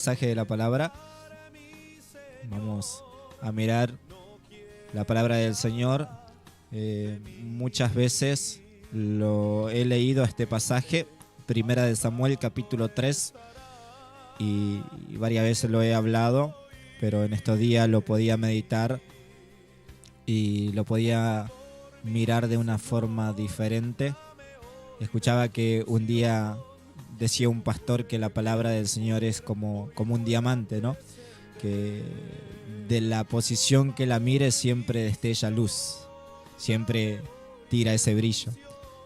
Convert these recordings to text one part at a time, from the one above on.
Mensaje de la palabra. Vamos a mirar la palabra del Señor. Muchas veces lo he leído este pasaje, Primera de Samuel capítulo 3, y varias veces lo he hablado, pero en estos días lo podía meditar y lo podía mirar de una forma diferente. Escuchaba que un día decía un pastor que la palabra del Señor es como un diamante, ¿no? Que de la posición que la mire siempre destella luz, siempre tira ese brillo.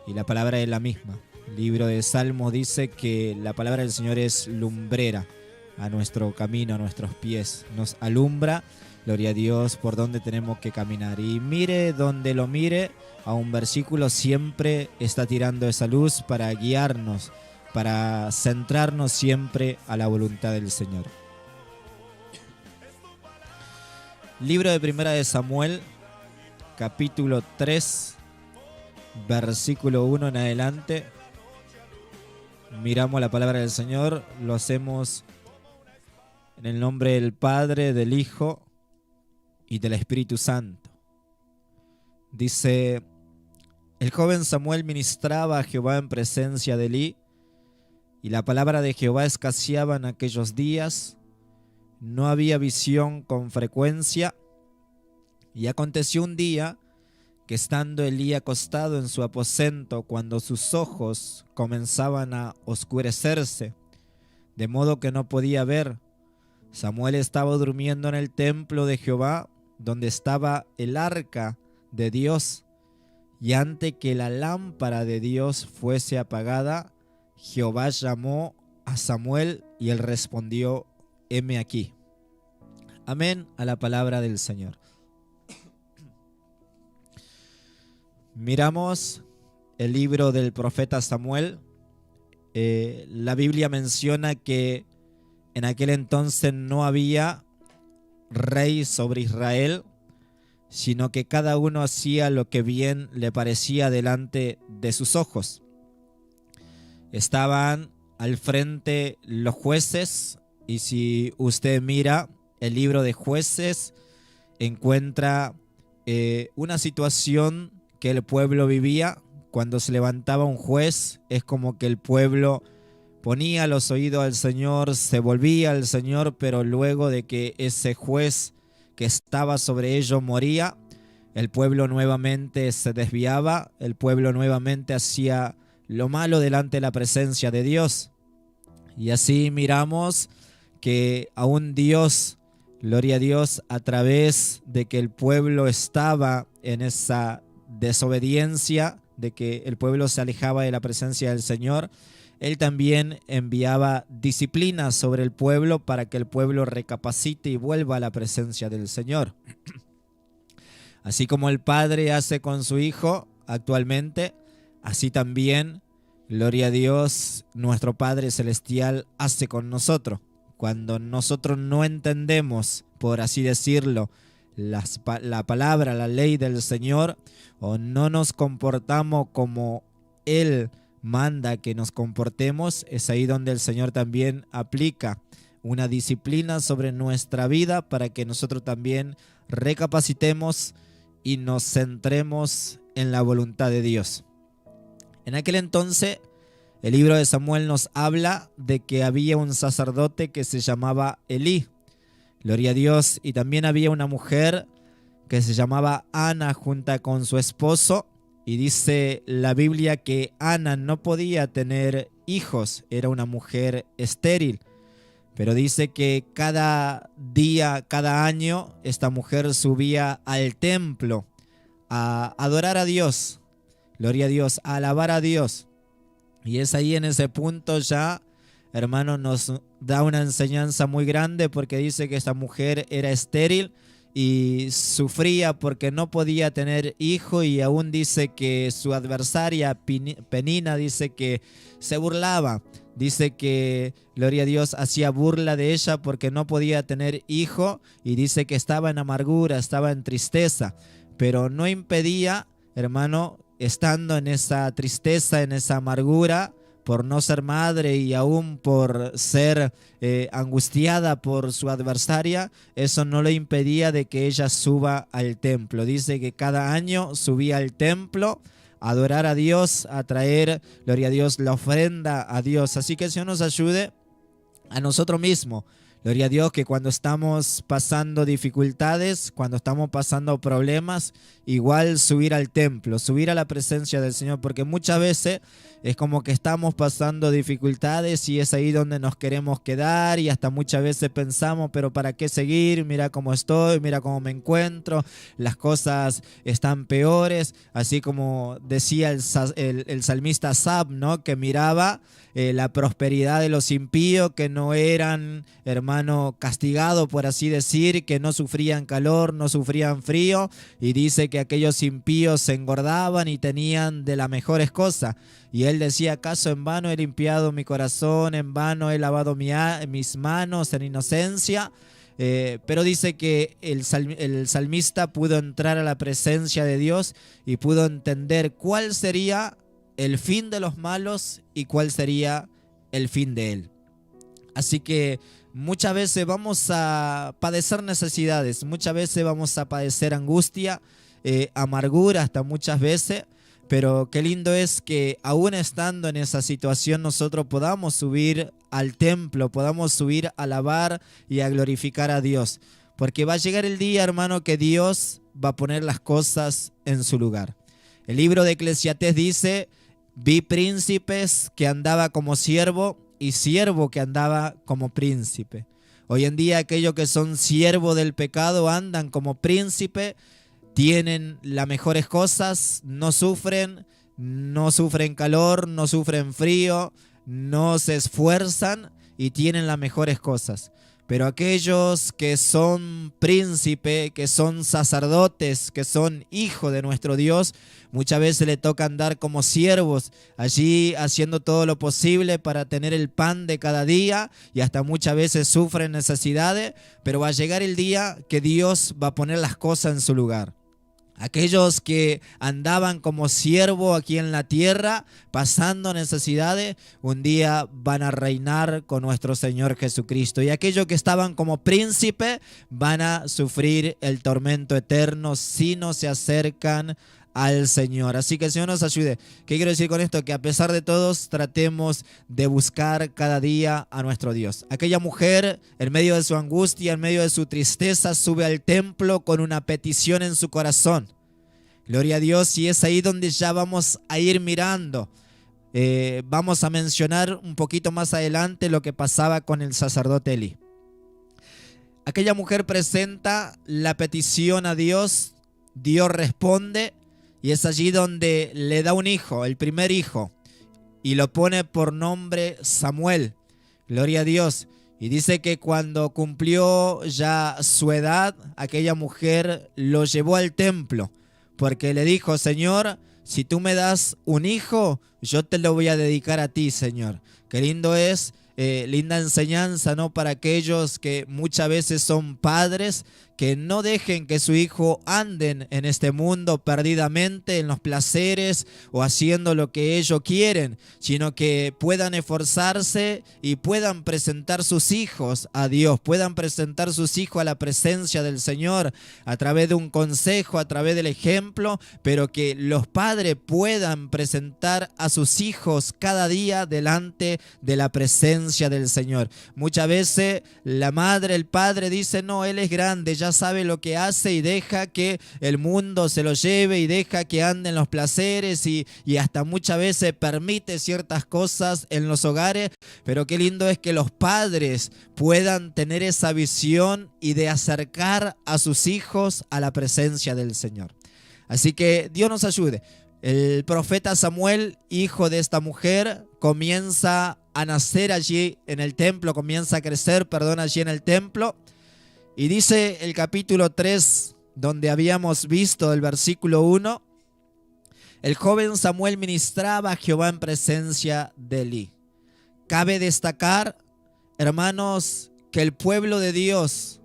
Y la palabra es la misma. El libro de Salmos dice que la palabra del Señor es lumbrera a nuestro camino, a nuestros pies. Nos alumbra, gloria a Dios, por donde tenemos que caminar. Y mire donde lo mire, a un versículo siempre está tirando esa luz para guiarnos, para centrarnos siempre a la voluntad del Señor. Libro de Primera de Samuel, capítulo 3, versículo 1 en adelante. Miramos la palabra del Señor, lo hacemos en el nombre del Padre, del Hijo y del Espíritu Santo. Dice: el joven Samuel ministraba a Jehová en presencia de Elí, y la palabra de Jehová escaseaba en aquellos días. No había visión con frecuencia. Y aconteció un día que, estando Elí acostado en su aposento, cuando sus ojos comenzaban a oscurecerse, de modo que no podía ver, Samuel estaba durmiendo en el templo de Jehová, donde estaba el arca de Dios. Y antes que la lámpara de Dios fuese apagada, Jehová llamó a Samuel y él respondió: heme aquí. Amén a la palabra del Señor. Miramos el libro del profeta Samuel. La Biblia menciona que en aquel entonces no había rey sobre Israel, sino que cada uno hacía lo que bien le parecía delante de sus ojos. Estaban al frente los jueces, y si usted mira el libro de Jueces, encuentra una situación que el pueblo vivía. Cuando se levantaba un juez, es como que el pueblo ponía los oídos al Señor, se volvía al Señor, pero luego de que ese juez que estaba sobre ellos moría, el pueblo nuevamente se desviaba, el pueblo nuevamente hacía lo malo delante de la presencia de Dios. Y así miramos que aún Dios, gloria a Dios, a través de que el pueblo estaba en esa desobediencia, de que el pueblo se alejaba de la presencia del Señor, Él también enviaba disciplina sobre el pueblo para que el pueblo recapacite y vuelva a la presencia del Señor. Así como el Padre hace con su Hijo actualmente, así también, gloria a Dios, nuestro Padre Celestial hace con nosotros. Cuando nosotros no entendemos, por así decirlo, la palabra, la ley del Señor, o no nos comportamos como Él manda que nos comportemos, es ahí donde el Señor también aplica una disciplina sobre nuestra vida para que nosotros también recapacitemos y nos centremos en la voluntad de Dios. En aquel entonces, el libro de Samuel nos habla de que había un sacerdote que se llamaba Elí, gloria a Dios, y también había una mujer que se llamaba Ana junto con su esposo, y dice la Biblia que Ana no podía tener hijos, era una mujer estéril, pero dice que cada día, cada año, esta mujer subía al templo a adorar a Dios, gloria a Dios, a alabar a Dios. Y es ahí en ese punto ya, hermano, nos da una enseñanza muy grande, porque dice que esta mujer era estéril y sufría porque no podía tener hijo, y aún dice que su adversaria Penina dice que se burlaba, dice que, gloria a Dios, hacía burla de ella porque no podía tener hijo, y dice que estaba en amargura, estaba en tristeza, pero no impedía, hermano, estando en esa tristeza, en esa amargura, por no ser madre y aún por ser angustiada por su adversaria, eso no le impedía de que ella suba al templo. Dice que cada año subía al templo a adorar a Dios, a traer, gloria a Dios, la ofrenda a Dios. Así que el Señor nos ayude a nosotros mismos. Gloria a Dios, que cuando estamos pasando dificultades, cuando estamos pasando problemas, igual subir al templo, subir a la presencia del Señor, porque muchas veces es como que estamos pasando dificultades y es ahí donde nos queremos quedar y hasta muchas veces pensamos, pero ¿para qué seguir? Mira cómo estoy, mira cómo me encuentro, las cosas están peores, así como decía el salmista Asaf, ¿no? Que miraba la prosperidad de los impíos, que no eran, hermano, castigados, por así decir, que no sufrían calor, no sufrían frío, y dice que aquellos impíos se engordaban y tenían de las mejores cosas. Y él decía, ¿acaso en vano he limpiado mi corazón, en vano he lavado mis manos en inocencia? Pero dice que el salmista pudo entrar a la presencia de Dios y pudo entender cuál sería el fin de los malos y cuál sería el fin de él. Así que muchas veces vamos a padecer necesidades, muchas veces vamos a padecer angustia, amargura hasta muchas veces, pero qué lindo es que aún estando en esa situación nosotros podamos subir al templo, podamos subir a alabar y a glorificar a Dios, porque va a llegar el día, hermano, que Dios va a poner las cosas en su lugar. El libro de Eclesiastés dice: vi príncipes que andaba como siervo y siervo que andaba como príncipe. Hoy en día aquellos que son siervos del pecado andan como príncipe, tienen las mejores cosas, no sufren calor, no sufren frío, no se esfuerzan y tienen las mejores cosas. Pero aquellos que son príncipe, que son sacerdotes, que son hijos de nuestro Dios, muchas veces le toca andar como siervos, allí haciendo todo lo posible para tener el pan de cada día y hasta muchas veces sufren necesidades, pero va a llegar el día que Dios va a poner las cosas en su lugar. Aquellos que andaban como siervo aquí en la tierra, pasando necesidades, un día van a reinar con nuestro Señor Jesucristo. Y aquellos que estaban como príncipe van a sufrir el tormento eterno si no se acercan al Señor. Así que el Señor nos ayude. ¿Qué quiero decir con esto? Que a pesar de todos tratemos de buscar cada día a nuestro Dios. Aquella mujer, en medio de su angustia, en medio de su tristeza, sube al templo con una petición en su corazón. Gloria a Dios, y es ahí donde ya vamos a ir mirando. Vamos a mencionar un poquito más adelante lo que pasaba con el sacerdote Elí. Aquella mujer presenta la petición a Dios, Dios responde, y es allí donde le da un hijo, el primer hijo, y lo pone por nombre Samuel. Gloria a Dios. Y dice que cuando cumplió ya su edad, aquella mujer lo llevó al templo, porque le dijo: Señor, si tú me das un hijo, yo te lo voy a dedicar a ti, Señor. Qué lindo es, linda enseñanza, ¿no? Para aquellos que muchas veces son padres, que no dejen que su hijo anden en este mundo perdidamente en los placeres o haciendo lo que ellos quieren, sino que puedan esforzarse y puedan presentar sus hijos a Dios, puedan presentar sus hijos a la presencia del Señor a través de un consejo, a través del ejemplo, pero que los padres puedan presentar a sus hijos cada día delante de la presencia del Señor. Muchas veces la madre, el padre dice: no, él es grande, ya sabe lo que hace, y deja que el mundo se lo lleve y deja que ande en los placeres y hasta muchas veces permite ciertas cosas en los hogares. Pero qué lindo es que los padres puedan tener esa visión y de acercar a sus hijos a la presencia del Señor. Así que Dios nos ayude. El profeta Samuel, hijo de esta mujer, comienza a nacer allí en el templo, comienza a crecer, allí en el templo. Y dice el capítulo 3, donde habíamos visto el versículo 1, el joven Samuel ministraba a Jehová en presencia de Elí. Cabe destacar, hermanos, que el pueblo de Dios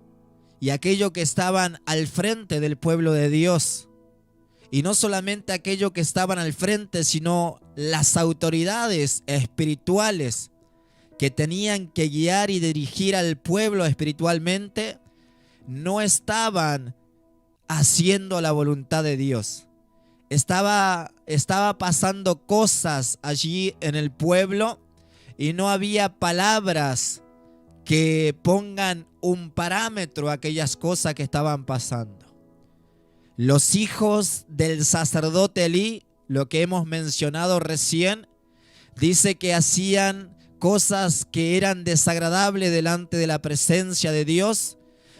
y aquellos que estaban al frente del pueblo de Dios, y no solamente aquellos que estaban al frente, sino las autoridades espirituales que tenían que guiar y dirigir al pueblo espiritualmente no estaban haciendo la voluntad de Dios. Estaba pasando cosas allí en el pueblo y no había palabras que pongan un parámetro a aquellas cosas que estaban pasando. Los hijos del sacerdote Elí, lo que hemos mencionado recién, dice que hacían cosas que eran desagradables delante de la presencia de Dios.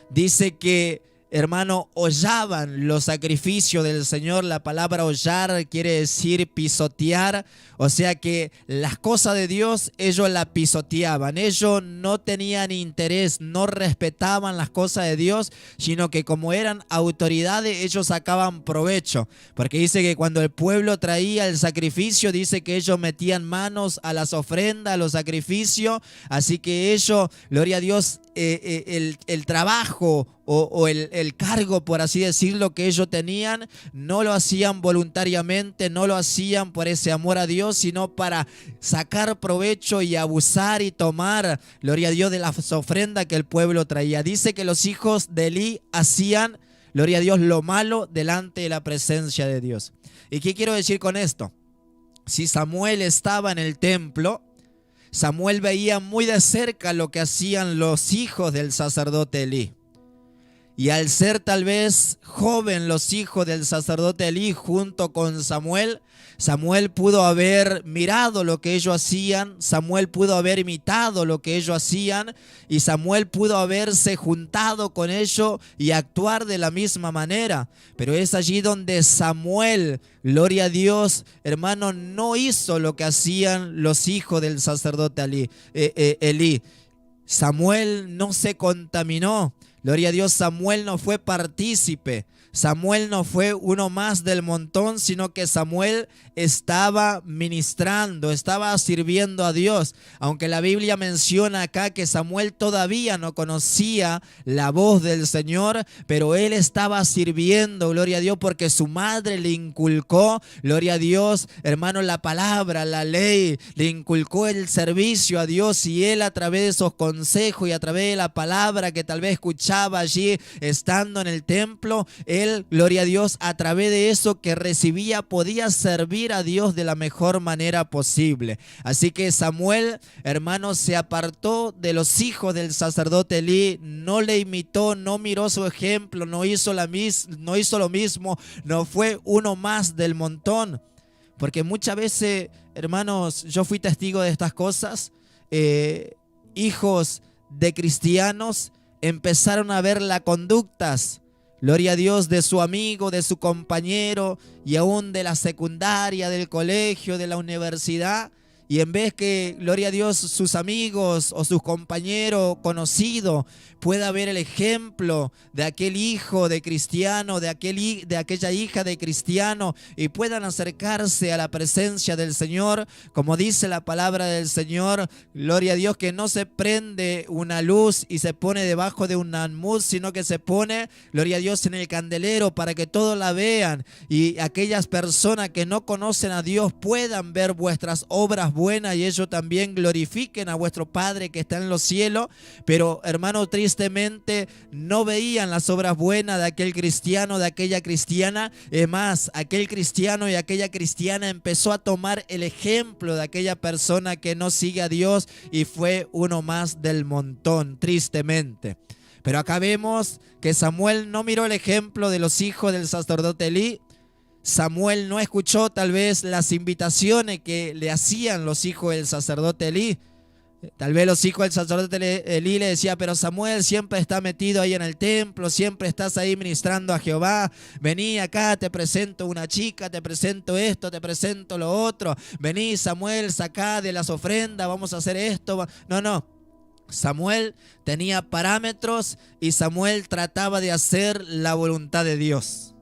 Dice que, hermano, hollaban los sacrificios del Señor. La palabra hollar quiere decir pisotear. O sea que las cosas de Dios ellos la pisoteaban. Ellos no tenían interés, no respetaban las cosas de Dios, sino que como eran autoridades, ellos sacaban provecho. Porque dice que cuando el pueblo traía el sacrificio, dice que ellos metían manos a las ofrendas, a los sacrificios. Así que ellos, gloria a Dios, el trabajo o el cargo, por así decirlo, que ellos tenían, no lo hacían voluntariamente, no lo hacían por ese amor a Dios, sino para sacar provecho y abusar y tomar, gloria a Dios, de las ofrendas que el pueblo traía. Dice que los hijos de Elí hacían, gloria a Dios, lo malo delante de la presencia de Dios. ¿Y qué quiero decir con esto? Si Samuel estaba en el templo, Samuel veía muy de cerca lo que hacían los hijos del sacerdote Elí. Y al ser tal vez joven los hijos del sacerdote Elí junto con Samuel, Samuel pudo haber mirado lo que ellos hacían, Samuel pudo haber imitado lo que ellos hacían y Samuel pudo haberse juntado con ellos y actuar de la misma manera. Pero es allí donde Samuel, gloria a Dios, hermano, no hizo lo que hacían los hijos del sacerdote Elí. Samuel no se contaminó. Gloria a Dios, Samuel no fue partícipe. Samuel no fue uno más del montón, sino que Samuel estaba ministrando, estaba sirviendo a Dios. Aunque la Biblia menciona acá que Samuel todavía no conocía la voz del Señor, pero él estaba sirviendo, gloria a Dios, porque su madre le inculcó, gloria a Dios, hermano, la palabra, la ley, le inculcó el servicio a Dios y él a través de esos consejos y a través de la palabra que tal vez escuchaba allí estando en el templo, él, gloria a Dios, a través de eso que recibía podía servir a Dios de la mejor manera posible. Así que Samuel, hermano, se apartó de los hijos del sacerdote Elí, no le imitó, no miró su ejemplo, no hizo lo mismo, no fue uno más del montón. Porque muchas veces, hermanos, yo fui testigo de estas cosas, hijos de cristianos empezaron a ver las conductas, gloria a Dios, de su amigo, de su compañero y aún de la secundaria, del colegio, de la universidad. Y en vez que, gloria a Dios, sus amigos o sus compañeros conocidos pueda ver el ejemplo de aquel hijo de cristiano, de aquella hija de cristiano y puedan acercarse a la presencia del Señor, como dice la palabra del Señor, gloria a Dios, que no se prende una luz y se pone debajo de un almud, sino que se pone, gloria a Dios, en el candelero para que todos la vean y aquellas personas que no conocen a Dios puedan ver vuestras obras buenas y ellos también glorifiquen a vuestro Padre que está en los cielos. Pero, hermano, tristemente no veían las obras buenas de aquel cristiano, de aquella cristiana. Es más, aquel cristiano y aquella cristiana empezó a tomar el ejemplo de aquella persona que no sigue a Dios y fue uno más del montón, tristemente. Pero acá vemos que Samuel no miró el ejemplo de los hijos del sacerdote Elí. Samuel no escuchó tal vez las invitaciones que le hacían los hijos del sacerdote Elí. Tal vez los hijos del sacerdote Elí le decían, pero Samuel siempre está metido ahí en el templo, siempre estás ahí ministrando a Jehová. Vení acá, te presento una chica, te presento esto, te presento lo otro. Vení, Samuel, sacá de las ofrendas, vamos a hacer esto. No. Samuel tenía parámetros y Samuel trataba de hacer la voluntad de Dios.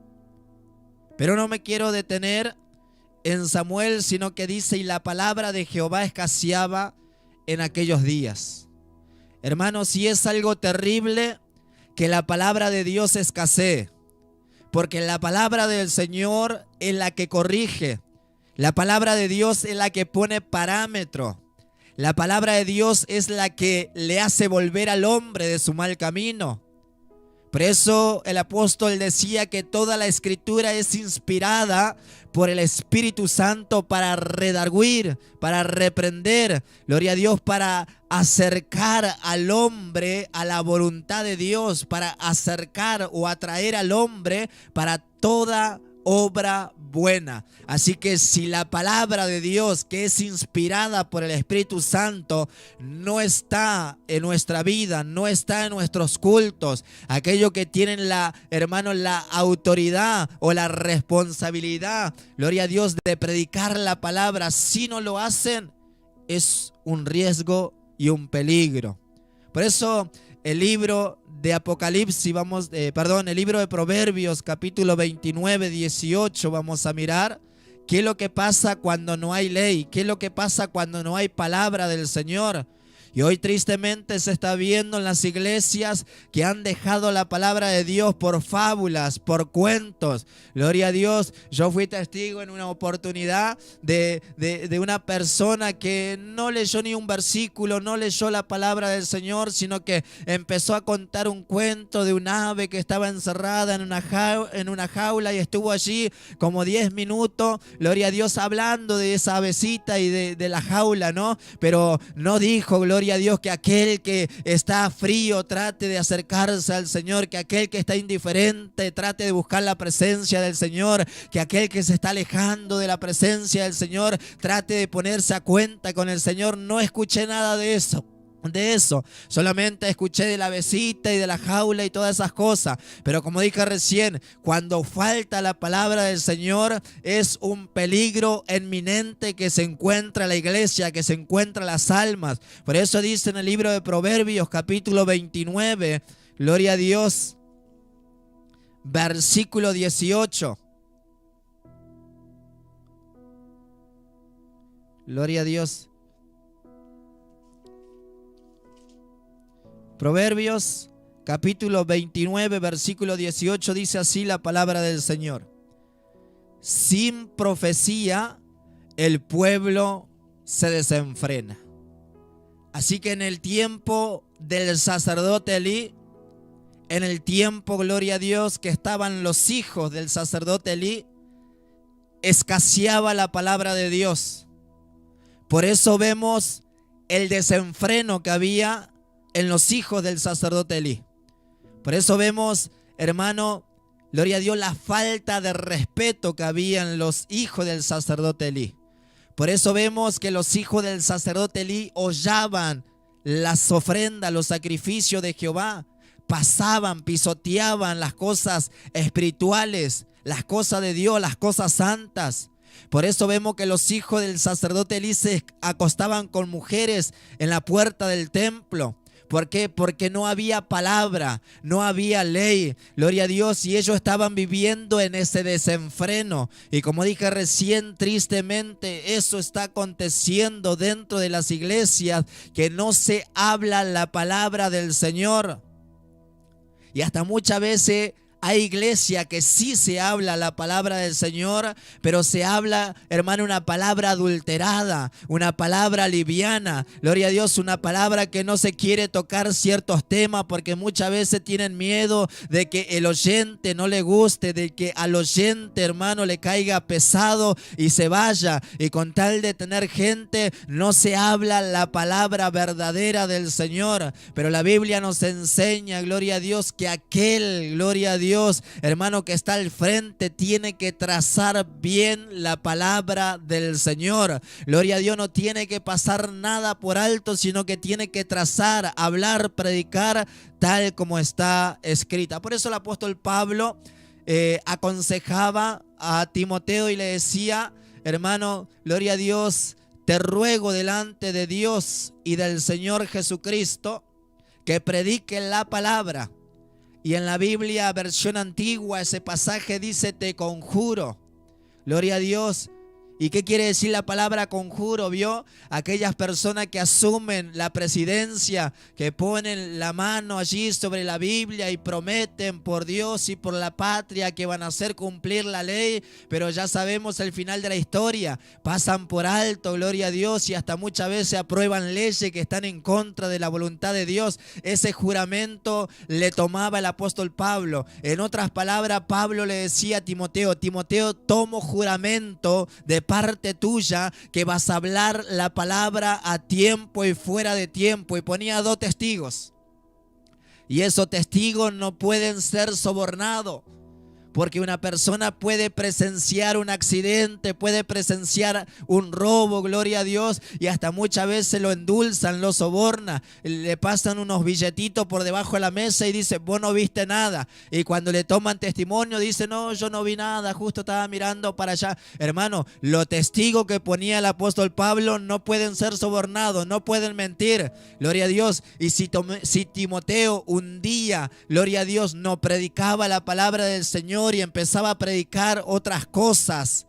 Pero no me quiero detener en Samuel, sino que dice, y la palabra de Jehová escaseaba en aquellos días. Hermanos, si es algo terrible que la palabra de Dios escasee, porque la palabra del Señor es la que corrige, La palabra de Dios es la que pone parámetro. La palabra de Dios es la que le hace volver al hombre de su mal camino. Por eso el apóstol decía que toda la escritura es inspirada por el Espíritu Santo para redarguir, para reprender, gloria a Dios, para acercar al hombre a la voluntad de Dios, para acercar o atraer al hombre para toda obra buena. Así que si la palabra de Dios, que es inspirada por el Espíritu Santo, no está en nuestra vida, no está en nuestros cultos, aquellos que tienen la autoridad o la responsabilidad, gloria a Dios, de predicar la palabra, si no lo hacen, es un riesgo y un peligro. Por eso el libro de Apocalipsis, el libro de Proverbios, capítulo 29, 18, vamos a mirar qué es lo que pasa cuando no hay ley, qué es lo que pasa cuando no hay palabra del Señor. Y hoy tristemente se está viendo en las iglesias que han dejado la palabra de Dios por fábulas, por cuentos. Gloria a Dios, yo fui testigo en una oportunidad de una persona que no leyó ni un versículo, no leyó la palabra del Señor, sino que empezó a contar un cuento de un ave que estaba encerrada en una jaula y estuvo allí como 10 minutos, gloria a Dios, hablando de esa avecita y de la jaula, ¿no? Pero no dijo, gloria a Dios, que aquel que está frío trate de acercarse al Señor, que aquel que está indiferente trate de buscar la presencia del Señor, que aquel que se está alejando de la presencia del Señor trate de ponerse a cuenta con el Señor. No escuché nada de eso. Solamente escuché de la besita y de la jaula y todas esas cosas. Pero como dije recién, cuando falta la palabra del Señor, es un peligro inminente que se encuentra la iglesia, que se encuentra las almas. Por eso dice en el libro de Proverbios, capítulo 29, gloria a Dios, versículo 18. Gloria a Dios. Proverbios capítulo 29, versículo 18 dice así la palabra del Señor: sin profecía el pueblo se desenfrena. Así que en el tiempo del sacerdote Elí, en el tiempo, gloria a Dios, que estaban los hijos del sacerdote Elí, escaseaba la palabra de Dios. Por eso vemos el desenfreno que había en los hijos del sacerdote Elí. Por eso vemos, hermano, gloria a Dios, la falta de respeto que había en los hijos del sacerdote Elí. Por eso vemos que los hijos del sacerdote Elí hollaban las ofrendas, los sacrificios de Jehová, pasaban, pisoteaban las cosas espirituales, las cosas de Dios, las cosas santas. Por eso vemos que los hijos del sacerdote Elí se acostaban con mujeres en la puerta del templo. ¿Por qué? Porque no había palabra, no había ley, gloria a Dios, y ellos estaban viviendo en ese desenfreno. Y como dije recién, tristemente eso está aconteciendo dentro de las iglesias, que no se habla la palabra del Señor. Y hasta muchas veces hay iglesia que sí se habla la palabra del Señor, pero se habla, hermano, una palabra adulterada, una palabra liviana, gloria a Dios, una palabra que no se quiere tocar ciertos temas porque muchas veces tienen miedo de que el oyente no le guste, de que al oyente, hermano, le caiga pesado y se vaya. Y con tal de tener gente, no se habla la palabra verdadera del Señor. Pero la Biblia nos enseña, gloria a Dios, que aquel, gloria a Dios, hermano, que está al frente, tiene que trazar bien la palabra del Señor. Gloria a Dios, no tiene que pasar nada por alto, sino que tiene que trazar, hablar, predicar tal como está escrita. Por eso el apóstol Pablo aconsejaba a Timoteo y le decía: hermano, gloria a Dios, te ruego delante de Dios y del Señor Jesucristo que predique la palabra. Y en la Biblia, versión antigua, ese pasaje dice: te conjuro. Gloria a Dios. ¿Y qué quiere decir la palabra conjuro? ¿Vio? Aquellas personas que asumen la presidencia, que ponen la mano allí sobre la Biblia y prometen por Dios y por la patria que van a hacer cumplir la ley, pero ya sabemos el final de la historia. Pasan por alto, gloria a Dios, y hasta muchas veces aprueban leyes que están en contra de la voluntad de Dios. Ese juramento le tomaba el apóstol Pablo. En otras palabras, Pablo le decía a Timoteo: Timoteo, tomo juramento de parte tuya que vas a hablar la palabra a tiempo y fuera de tiempo. Y ponía 2 testigos. Y esos testigos no pueden ser sobornados. Porque una persona puede presenciar un accidente, puede presenciar un robo, gloria a Dios, y hasta muchas veces lo endulzan, lo sobornan, le pasan unos billetitos por debajo de la mesa y dice: vos no viste nada. Y cuando le toman testimonio dice: no, yo no vi nada, justo estaba mirando para allá. Hermano, los testigos que ponía el apóstol Pablo no pueden ser sobornados, no pueden mentir, gloria a Dios. Y si Timoteo un día, gloria a Dios, no predicaba la palabra del Señor y empezaba a predicar otras cosas,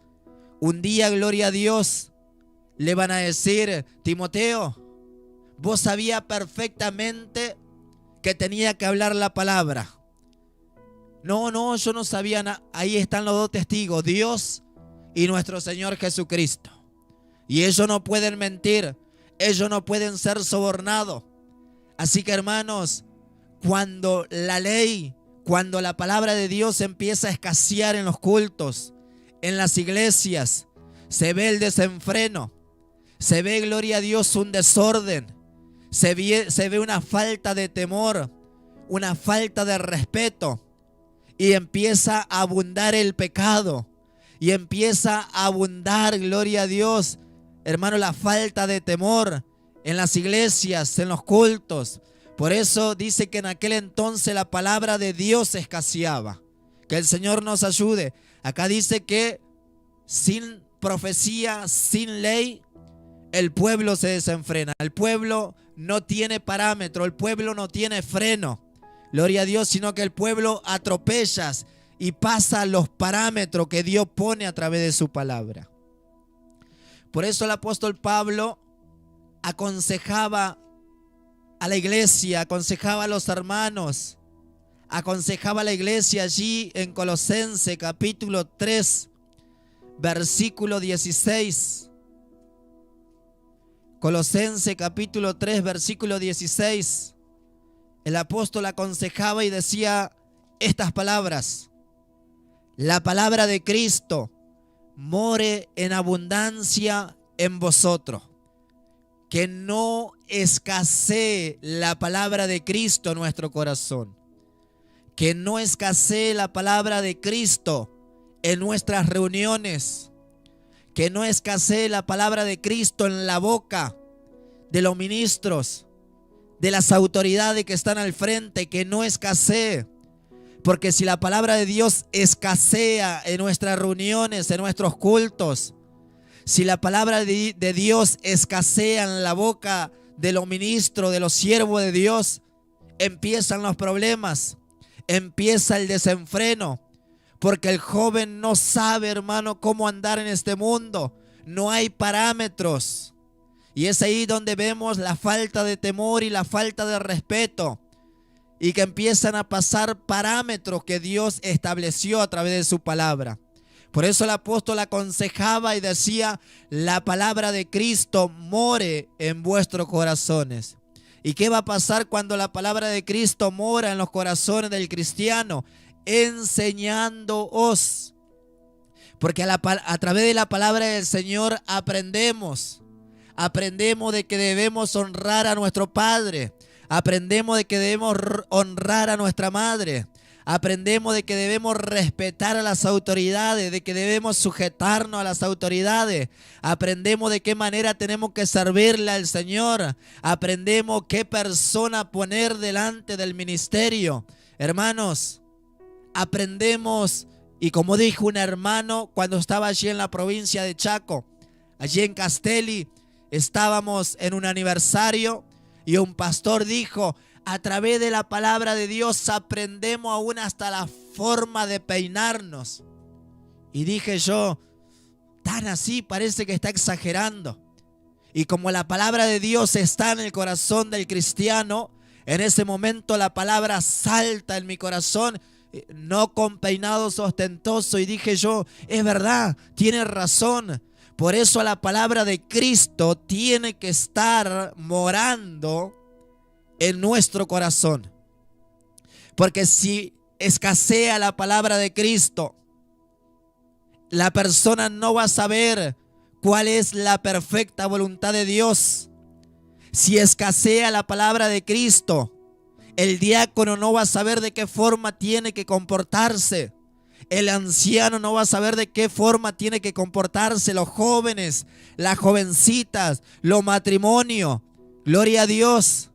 un día, gloria a Dios, le van a decir: Timoteo, vos sabías perfectamente que tenía que hablar la palabra. No, yo no sabía nada. Ahí están los 2 testigos, Dios y nuestro Señor Jesucristo. Y ellos no pueden mentir, ellos no pueden ser sobornados. Así que, hermanos, cuando la palabra de Dios empieza a escasear en los cultos, en las iglesias, se ve el desenfreno, se ve, gloria a Dios, un desorden, se ve una falta de temor, una falta de respeto, y empieza a abundar el pecado, y empieza a abundar, gloria a Dios, hermano, la falta de temor en las iglesias, en los cultos. Por eso dice que en aquel entonces la palabra de Dios escaseaba. Que el Señor nos ayude. Acá dice que sin profecía, sin ley, el pueblo se desenfrena. El pueblo no tiene parámetro, el pueblo no tiene freno. Gloria a Dios, sino que el pueblo atropella y pasa los parámetros que Dios pone a través de su palabra. Por eso el apóstol Pablo aconsejaba a la iglesia, aconsejaba a los hermanos, aconsejaba a la iglesia allí en Colosenses capítulo 3, versículo 16. Colosenses capítulo 3, versículo 16. El apóstol aconsejaba y decía estas palabras: la palabra de Cristo more en abundancia en vosotros. Que no escasee la palabra de Cristo en nuestro corazón. Que no escasee la palabra de Cristo en nuestras reuniones. Que no escasee la palabra de Cristo en la boca de los ministros, de las autoridades que están al frente. Que no escasee. Porque si la palabra de Dios escasea en nuestras reuniones, en nuestros cultos, si la palabra de Dios escasea en la boca de los ministros, de los siervos de Dios, empiezan los problemas, empieza el desenfreno, porque el joven no sabe, hermano, cómo andar en este mundo. No hay parámetros. Y es ahí donde vemos la falta de temor y la falta de respeto, y que empiezan a pasar parámetros que Dios estableció a través de su palabra. Por eso el apóstol aconsejaba y decía: la palabra de Cristo more en vuestros corazones. ¿Y qué va a pasar cuando la palabra de Cristo mora en los corazones del cristiano? Enseñándoos. Porque a través de la palabra del Señor aprendemos de que debemos honrar a nuestro Padre. Aprendemos de que debemos honrar a nuestra madre. Aprendemos de que debemos respetar a las autoridades, de que debemos sujetarnos a las autoridades. Aprendemos de qué manera tenemos que servirle al Señor. Aprendemos qué persona poner delante del ministerio. Hermanos, aprendemos, y como dijo un hermano cuando estaba allí en la provincia de Chaco, allí en Castelli, estábamos en un aniversario y un pastor dijo: a través de la palabra de Dios aprendemos aún hasta la forma de peinarnos. Y dije yo: tan así, parece que está exagerando. Y como la palabra de Dios está en el corazón del cristiano, en ese momento la palabra salta en mi corazón, no con peinados ostentoso, y dije yo, es verdad, tiene razón. Por eso la palabra de Cristo tiene que estar morando en nuestro corazón. Porque si escasea la palabra de Cristo, la persona no va a saber cuál es la perfecta voluntad de Dios. Si escasea la palabra de Cristo, el diácono no va a saber de qué forma tiene que comportarse. El anciano no va a saber de qué forma tiene que comportarse. Los jóvenes, las jovencitas, los matrimonios. Gloria a Dios.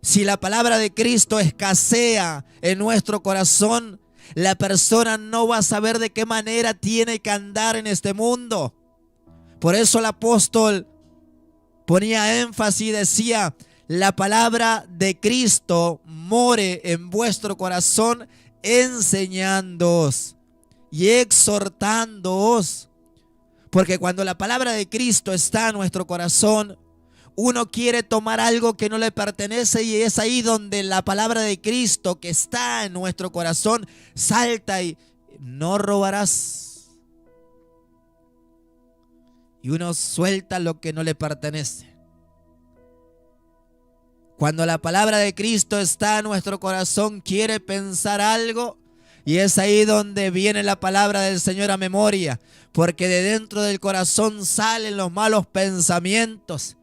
Si la palabra de Cristo escasea en nuestro corazón, la persona no va a saber de qué manera tiene que andar en este mundo. Por eso el apóstol ponía énfasis y decía, la palabra de Cristo more en vuestro corazón, enseñándoos y exhortándoos. Porque cuando la palabra de Cristo está en nuestro corazón, uno quiere tomar algo que no le pertenece, y es ahí donde la palabra de Cristo que está en nuestro corazón salta y no robarás. Y uno suelta lo que no le pertenece. Cuando la palabra de Cristo está en nuestro corazón, quiere pensar algo, y es ahí donde viene la palabra del Señor a memoria, porque de dentro del corazón salen los malos pensamientos.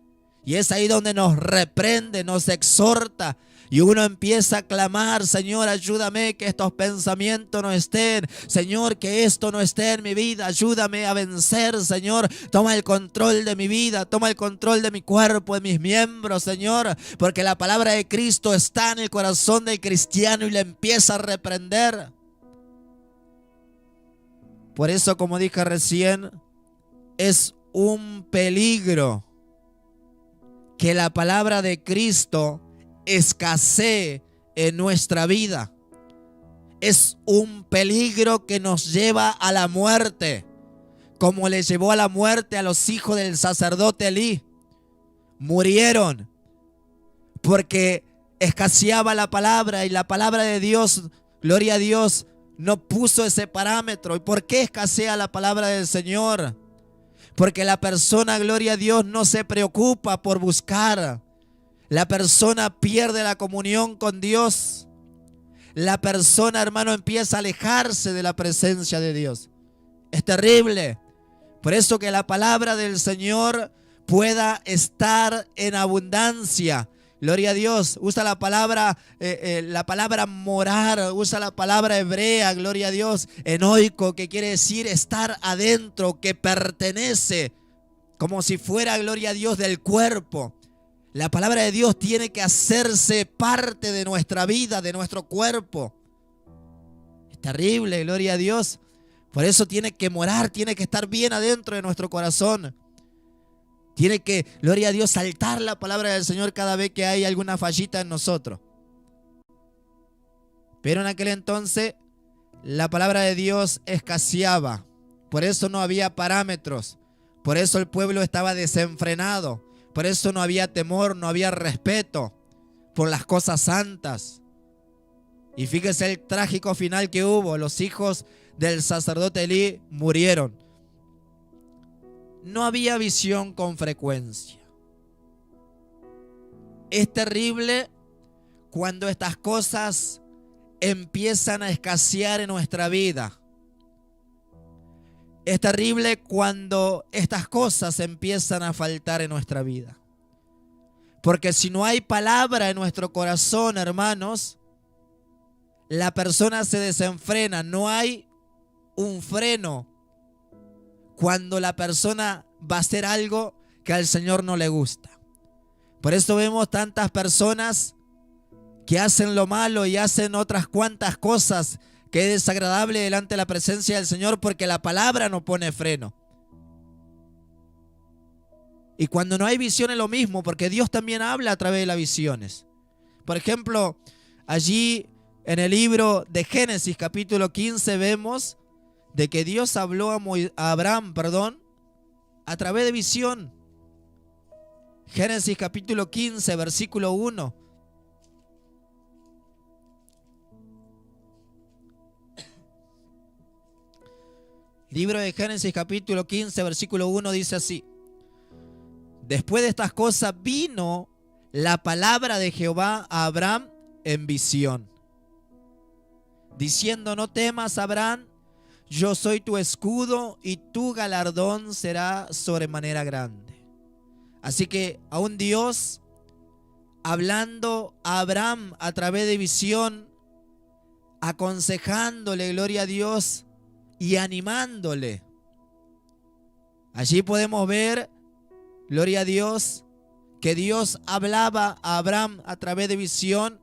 Y es ahí donde nos reprende, nos exhorta. Y uno empieza a clamar, Señor, ayúdame que estos pensamientos no estén. Señor, que esto no esté en mi vida. Ayúdame a vencer, Señor. Toma el control de mi vida. Toma el control de mi cuerpo, de mis miembros, Señor. Porque la palabra de Cristo está en el corazón del cristiano y le empieza a reprender. Por eso, como dije recién, es un peligro que la palabra de Cristo escasee en nuestra vida. Es un peligro que nos lleva a la muerte, como le llevó a la muerte a los hijos del sacerdote Elí. Murieron porque escaseaba la palabra, y la palabra de Dios, gloria a Dios, no puso ese parámetro. ¿Y por qué escasea la palabra del Señor? Porque la persona, gloria a Dios, no se preocupa por buscar. La persona pierde la comunión con Dios. La persona, hermano, empieza a alejarse de la presencia de Dios. Es terrible. Por eso que la palabra del Señor pueda estar en abundancia. Gloria a Dios. Usa la palabra morar, usa la palabra hebrea, gloria a Dios, enoico, que quiere decir estar adentro, que pertenece, como si fuera, gloria a Dios, del cuerpo. La palabra de Dios tiene que hacerse parte de nuestra vida, de nuestro cuerpo. Es terrible, gloria a Dios. Por eso tiene que morar, tiene que estar bien adentro de nuestro corazón. Tiene que, gloria a Dios, saltar la palabra del Señor cada vez que hay alguna fallita en nosotros. Pero en aquel entonces la palabra de Dios escaseaba. Por eso no había parámetros. Por eso el pueblo estaba desenfrenado. Por eso no había temor, no había respeto por las cosas santas. Y fíjese el trágico final que hubo. Los hijos del sacerdote Elí murieron. No había visión con frecuencia. Es terrible cuando estas cosas empiezan a escasear en nuestra vida. Es terrible cuando estas cosas empiezan a faltar en nuestra vida. Porque si no hay palabra en nuestro corazón, hermanos, la persona se desenfrena. No hay un freno cuando la persona va a hacer algo que al Señor no le gusta. Por eso vemos tantas personas que hacen lo malo y hacen otras cuantas cosas que es desagradable delante de la presencia del Señor, porque la palabra no pone freno. Y cuando no hay visión es lo mismo, porque Dios también habla a través de las visiones. Por ejemplo, allí en el libro de Génesis capítulo 15 vemos de que Dios habló a Abraham, a través de visión. Génesis capítulo 15, versículo 1. Libro de Génesis capítulo 15, versículo 1 dice así: después de estas cosas vino la palabra de Jehová a Abraham en visión, diciendo: no temas, Abraham, yo soy tu escudo y tu galardón será sobremanera grande. Así que aún Dios hablando a Abraham a través de visión, aconsejándole, gloria a Dios, y animándole. Allí podemos ver, gloria a Dios, que Dios hablaba a Abraham a través de visión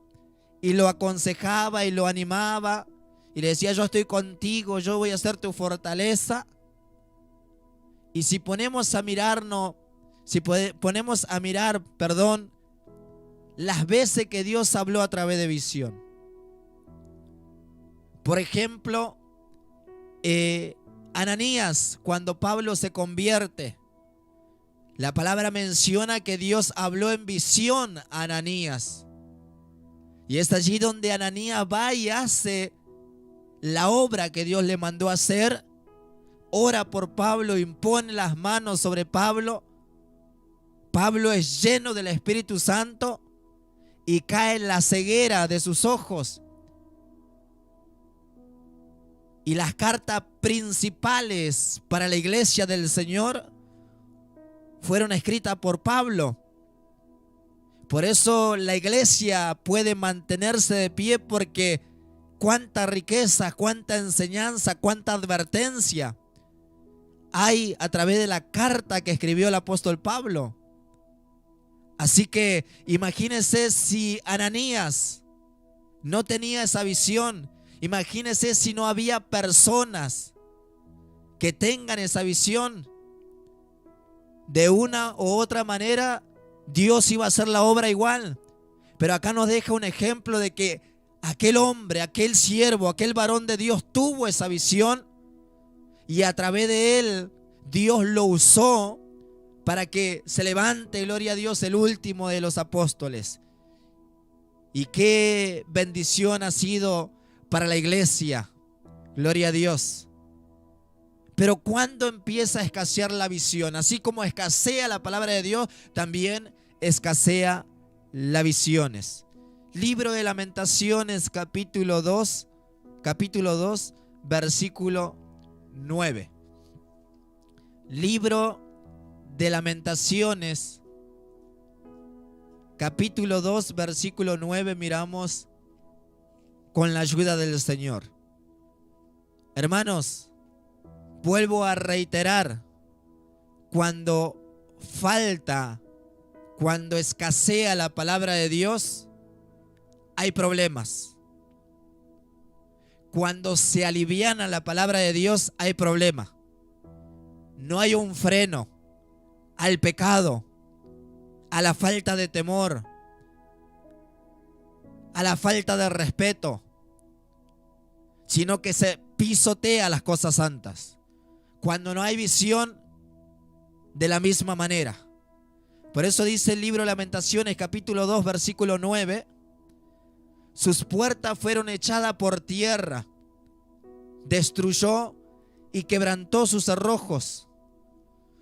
y lo aconsejaba y lo animaba y le decía: yo estoy contigo, yo voy a ser tu fortaleza. Y si ponemos a mirarnos, las veces que Dios habló a través de visión. Por ejemplo, Ananías, cuando Pablo se convierte, la palabra menciona que Dios habló en visión a Ananías. Y es allí donde Ananías va y hace la obra que Dios le mandó a hacer. Ora por Pablo, impone las manos sobre Pablo. Pablo es lleno del Espíritu Santo y cae en la ceguera de sus ojos. Y las cartas principales para la iglesia del Señor fueron escritas por Pablo. Por eso la iglesia puede mantenerse de pie, porque cuánta riqueza, cuánta enseñanza, cuánta advertencia hay a través de la carta que escribió el apóstol Pablo. Así que imagínense si Ananías no tenía esa visión. Imagínense si no había personas que tengan esa visión. De una u otra manera, Dios iba a hacer la obra igual. Pero acá nos deja un ejemplo de que aquel hombre, aquel siervo, aquel varón de Dios tuvo esa visión. Y a través de él, Dios lo usó para que se levante, gloria a Dios, el último de los apóstoles. Y qué bendición ha sido para la iglesia, gloria a Dios. Pero cuando empieza a escasear la visión, así como escasea la palabra de Dios, también escasea las visiones. Libro de Lamentaciones, capítulo 2, versículo 9. Libro de Lamentaciones, capítulo 2, versículo 9, miramos con la ayuda del Señor. Hermanos, vuelvo a reiterar, cuando escasea la palabra de Dios, hay problemas. Cuando se aliviana la palabra de Dios, hay problema. No hay un freno al pecado, a la falta de temor, a la falta de respeto, sino que se pisotea las cosas santas. Cuando no hay visión, de la misma manera. Por eso dice el libro de Lamentaciones, capítulo 2, versículo 9: sus puertas fueron echadas por tierra, destruyó y quebrantó sus cerrojos.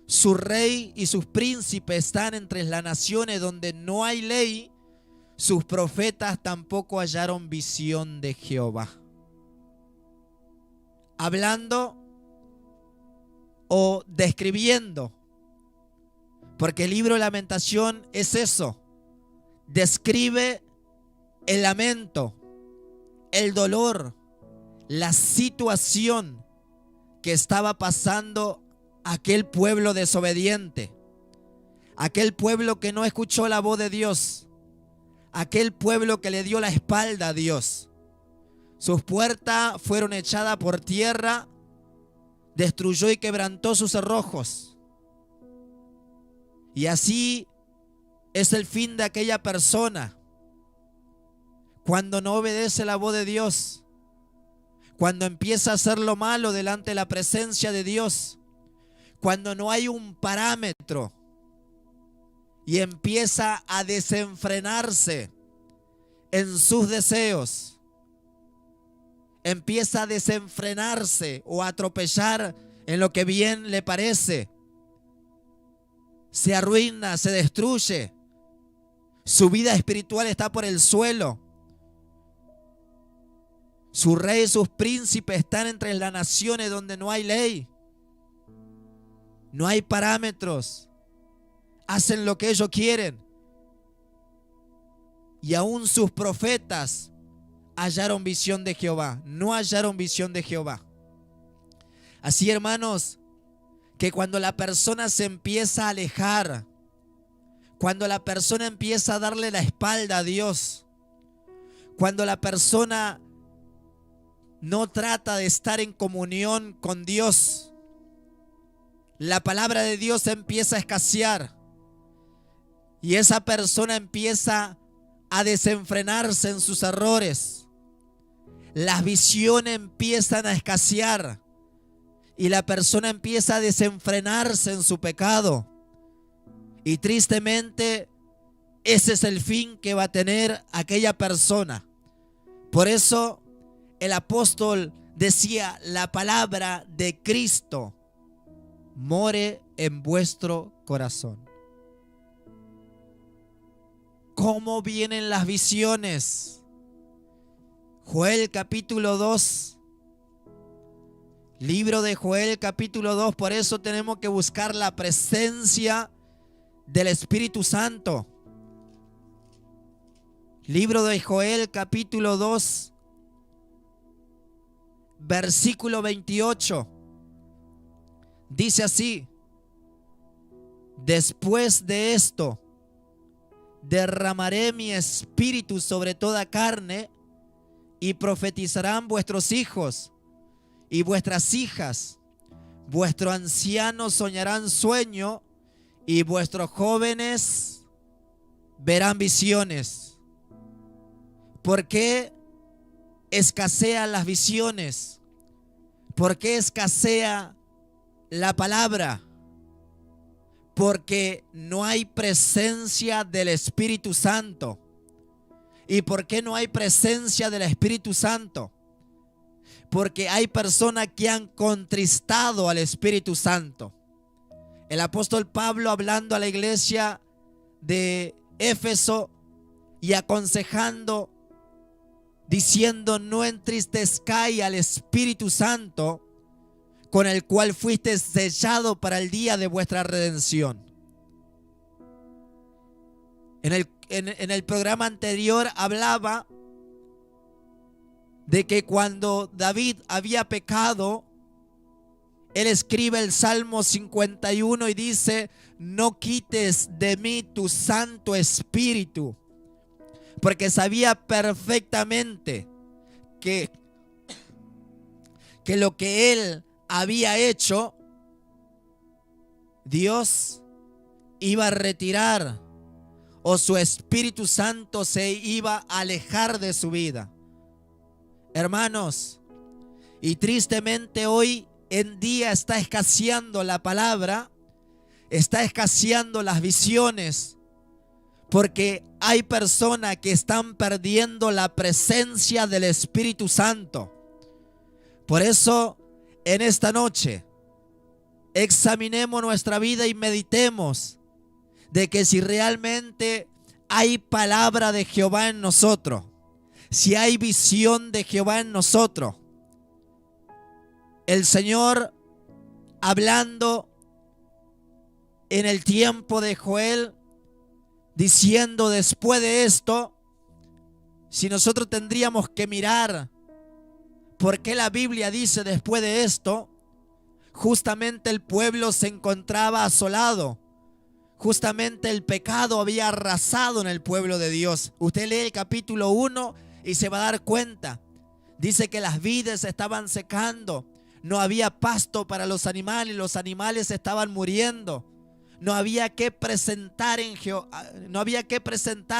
Su rey y sus príncipes están entre las naciones donde no hay ley. Sus profetas tampoco hallaron visión de Jehová. Hablando o describiendo, porque el libro de Lamentación es eso, describe el lamento, el dolor, la situación que estaba pasando aquel pueblo desobediente, aquel pueblo que no escuchó la voz de Dios, aquel pueblo que le dio la espalda a Dios. Sus puertas fueron echadas por tierra, destruyó y quebrantó sus cerrojos. Y así es el fin de aquella persona cuando no obedece la voz de Dios, cuando empieza a hacer lo malo delante de la presencia de Dios, cuando no hay un parámetro y empieza a desenfrenarse en sus deseos, empieza a desenfrenarse o a atropellar en lo que bien le parece, se arruina, se destruye, su vida espiritual está por el suelo, su rey y sus príncipes están entre las naciones donde no hay ley, no hay parámetros, hacen lo que ellos quieren. Y aún sus profetas hallaron visión de Jehová, no hallaron visión de Jehová. Así, hermanos, que cuando la persona se empieza a alejar, cuando la persona empieza a darle la espalda a Dios, cuando la persona no trata de estar en comunión con Dios, la palabra de Dios empieza a escasear y esa persona empieza a desenfrenarse en sus errores. Las visiones empiezan a escasear y la persona empieza a desenfrenarse en su pecado. Y tristemente, ese es el fin que va a tener aquella persona. Por eso el apóstol decía: la palabra de Cristo more en vuestro corazón. ¿Cómo vienen las visiones? Joel capítulo 2. Libro de Joel capítulo 2. Por eso tenemos que buscar la presencia del Espíritu Santo. Libro de Joel capítulo 2, versículo 28. Dice así: después de esto derramaré mi espíritu sobre toda carne, y profetizarán vuestros hijos y vuestras hijas, vuestros ancianos soñarán sueño, y vuestros jóvenes verán visiones. ¿Por qué escasean las visiones? ¿Por qué escasea la palabra? Porque no hay presencia del Espíritu Santo. ¿Y por qué no hay presencia del Espíritu Santo? Porque hay personas que han contristado al Espíritu Santo. El apóstol Pablo, hablando a la iglesia de Éfeso y aconsejando, diciendo: no entristezcáis al Espíritu Santo, con el cual fuiste sellado para el día de vuestra redención. En el programa anterior hablaba de que cuando David había pecado, él escribe el Salmo 51 y dice: no quites de mí tu Santo Espíritu, porque sabía perfectamente que lo que él había hecho, Dios iba a retirar, o su Espíritu Santo se iba a alejar de su vida. Hermanos, y tristemente hoy en día está escaseando la palabra, está escaseando las visiones, porque hay personas que están perdiendo la presencia del Espíritu Santo. Por eso, en esta noche, examinemos nuestra vida y meditemos de que si realmente hay palabra de Jehová en nosotros, si hay visión de Jehová en nosotros. El Señor, hablando en el tiempo de Joel, diciendo: después de esto, si nosotros tendríamos que mirar por qué la Biblia dice después de esto, justamente el pueblo se encontraba asolado. Justamente el pecado había arrasado en el pueblo de Dios. Usted lee el capítulo 1 y se va a dar cuenta. Dice que las vides estaban secando. No había pasto para los animales estaban muriendo. No había que presentar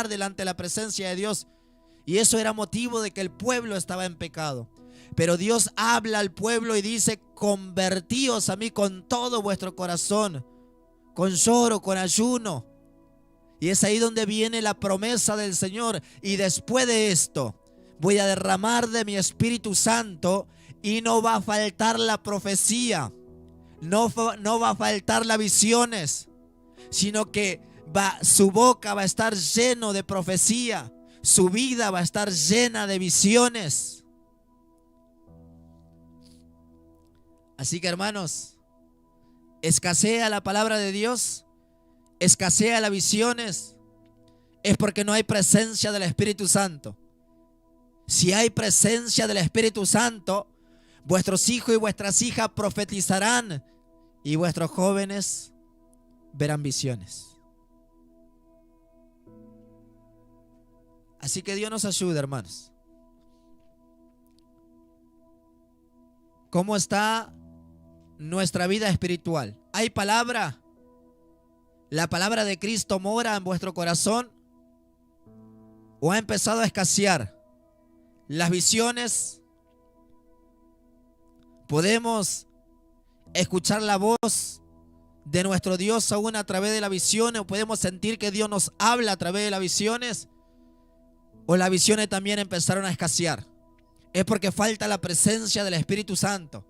delante de la presencia de Dios. Y eso era motivo de que el pueblo estaba en pecado. Pero Dios habla al pueblo y dice: convertíos a mí con todo vuestro corazón, con lloro, con ayuno. Y es ahí donde viene la promesa del Señor: y después de esto voy a derramar de mi Espíritu Santo, y no va a faltar la profecía, no va a faltar las visiones, sino que su boca va a estar lleno de profecía, su vida va a estar llena de visiones. Así que, hermanos, escasea la palabra de Dios, escasea las visiones, es porque no hay presencia del Espíritu Santo. Si hay presencia del Espíritu Santo, vuestros hijos y vuestras hijas profetizarán y vuestros jóvenes verán visiones. Así que Dios nos ayude, hermanos. ¿Cómo está nuestra vida espiritual? ¿Hay palabra? ¿La palabra de Cristo mora en vuestro corazón? ¿O ha empezado a escasear? Las visiones, podemos escuchar la voz de nuestro Dios aún a través de las visiones, o podemos sentir que Dios nos habla a través de las visiones, o las visiones también empezaron a escasear. Es porque falta la presencia del Espíritu Santo.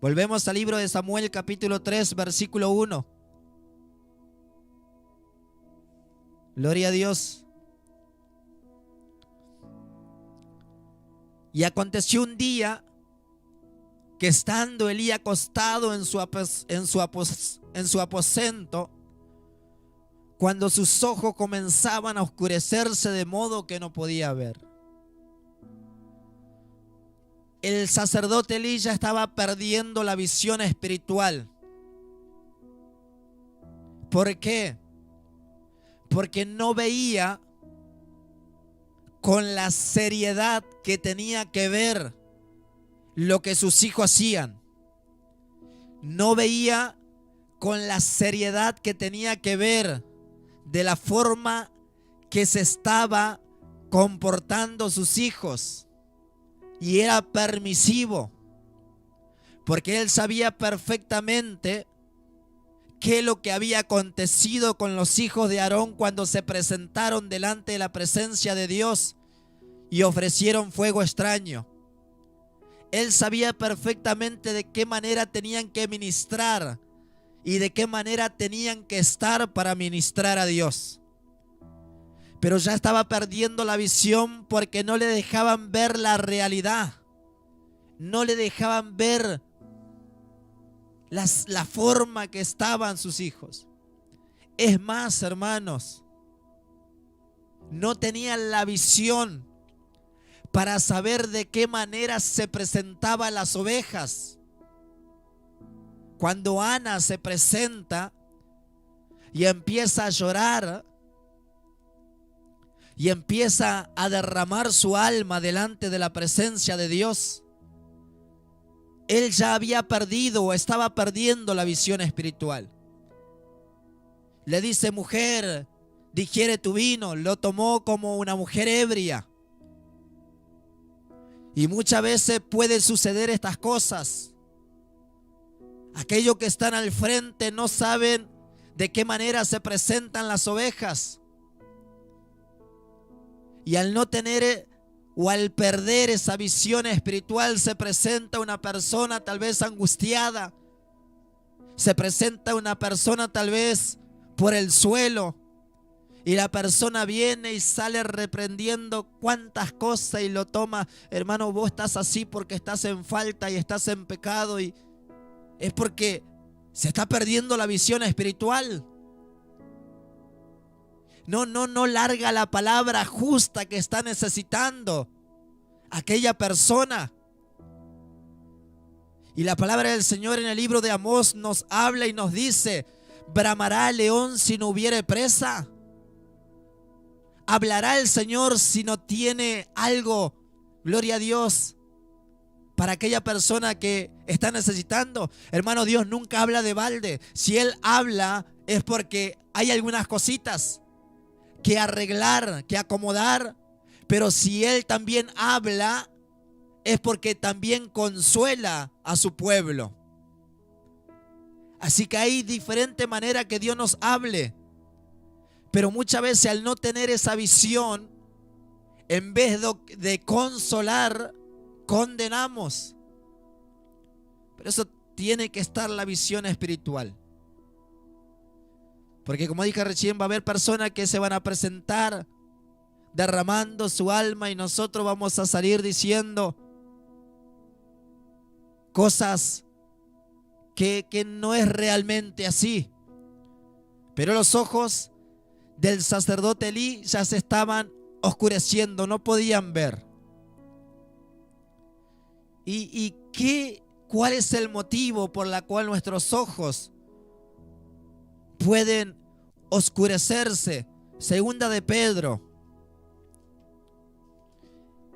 Volvemos al libro de Samuel, capítulo 3, versículo 1. Gloria a Dios. Y aconteció un día que, estando Elí acostado en su aposento, cuando sus ojos comenzaban a oscurecerse de modo que no podía ver, el sacerdote Elí ya estaba perdiendo la visión espiritual. ¿Por qué? Porque no veía con la seriedad que tenía que ver lo que sus hijos hacían. No veía con la seriedad que tenía que ver de la forma que se estaba comportando sus hijos. Y era permisivo, porque él sabía perfectamente qué es lo que había acontecido con los hijos de Aarón cuando se presentaron delante de la presencia de Dios y ofrecieron fuego extraño. Él sabía perfectamente de qué manera tenían que ministrar y de qué manera tenían que estar para ministrar a Dios. Pero ya estaba perdiendo la visión porque no le dejaban ver la realidad. No le dejaban ver la forma que estaban sus hijos. Es más, hermanos, no tenían la visión para saber de qué manera se presentaban las ovejas. Cuando Ana se presenta y empieza a llorar y empieza a derramar su alma delante de la presencia de Dios, él ya había perdido o estaba perdiendo la visión espiritual. Le dice: mujer, digiere tu vino. Lo tomó como una mujer ebria. Y muchas veces pueden suceder estas cosas. Aquellos que están al frente no saben de qué manera se presentan las ovejas. Y al no tener o al perder esa visión espiritual, se presenta una persona tal vez angustiada. Se presenta una persona tal vez por el suelo. Y la persona viene y sale reprendiendo cuantas cosas y lo toma: hermano, vos estás así porque estás en falta y estás en pecado. Y es porque se está perdiendo la visión espiritual. No larga la palabra justa que está necesitando aquella persona. Y la palabra del Señor en el libro de Amós nos habla y nos dice: ¿bramará el león si no hubiere presa? ¿Hablará el Señor si no tiene algo, gloria a Dios, para aquella persona que está necesitando? Hermano, Dios nunca habla de balde. Si Él habla es porque hay algunas cositas que arreglar, que acomodar. Pero si Él también habla, es porque también consuela a su pueblo. Así que hay diferente manera que Dios nos hable. Pero muchas veces al no tener esa visión, en vez de consolar, condenamos. Pero eso tiene que estar la visión espiritual. Porque como dije recién, va a haber personas que se van a presentar derramando su alma y nosotros vamos a salir diciendo cosas que no es realmente así. Pero los ojos del sacerdote Elí ya se estaban oscureciendo, no podían ver. ¿Y cuál es el motivo por el cual nuestros ojos pueden oscurecerse? Segunda de Pedro.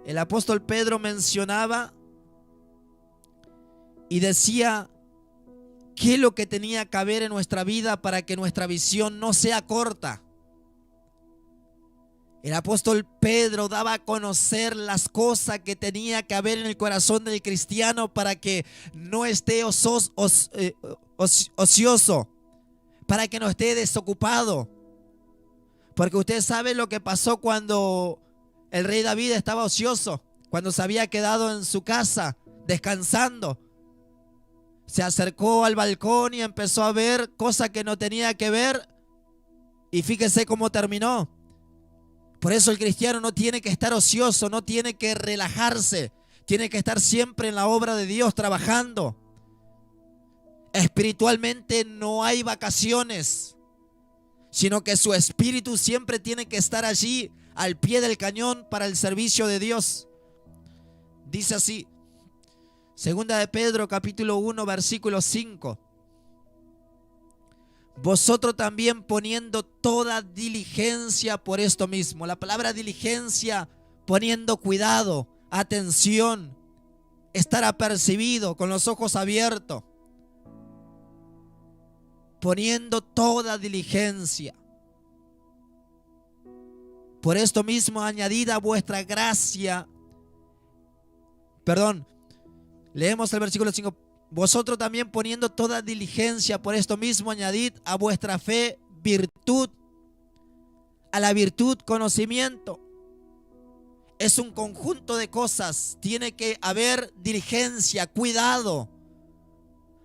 El apóstol Pedro mencionaba y decía qué es lo que tenía que haber en nuestra vida para que nuestra visión no sea corta. El apóstol Pedro daba a conocer las cosas que tenía que haber en el corazón del cristiano para que no esté ocioso, para que no esté desocupado. Porque usted sabe lo que pasó cuando el rey David estaba ocioso, cuando se había quedado en su casa descansando. Se acercó al balcón y empezó a ver cosas que no tenía que ver. Y fíjese cómo terminó. Por eso el cristiano no tiene que estar ocioso, no tiene que relajarse. Tiene que estar siempre en la obra de Dios trabajando. Espiritualmente no hay vacaciones, sino que su espíritu siempre tiene que estar allí al pie del cañón para el servicio de Dios. Dice así, Segunda de Pedro capítulo 1 versículo 5. Vosotros también poniendo toda diligencia por esto mismo. La palabra diligencia, poniendo cuidado, atención, estar apercibido, con los ojos abiertos. Poniendo toda diligencia. Por esto mismo añadida vuestra gracia. Leemos el versículo 5. Vosotros también poniendo toda diligencia, por esto mismo añadid a vuestra fe virtud, a la virtud conocimiento. Es un conjunto de cosas. Tiene que haber diligencia, cuidado.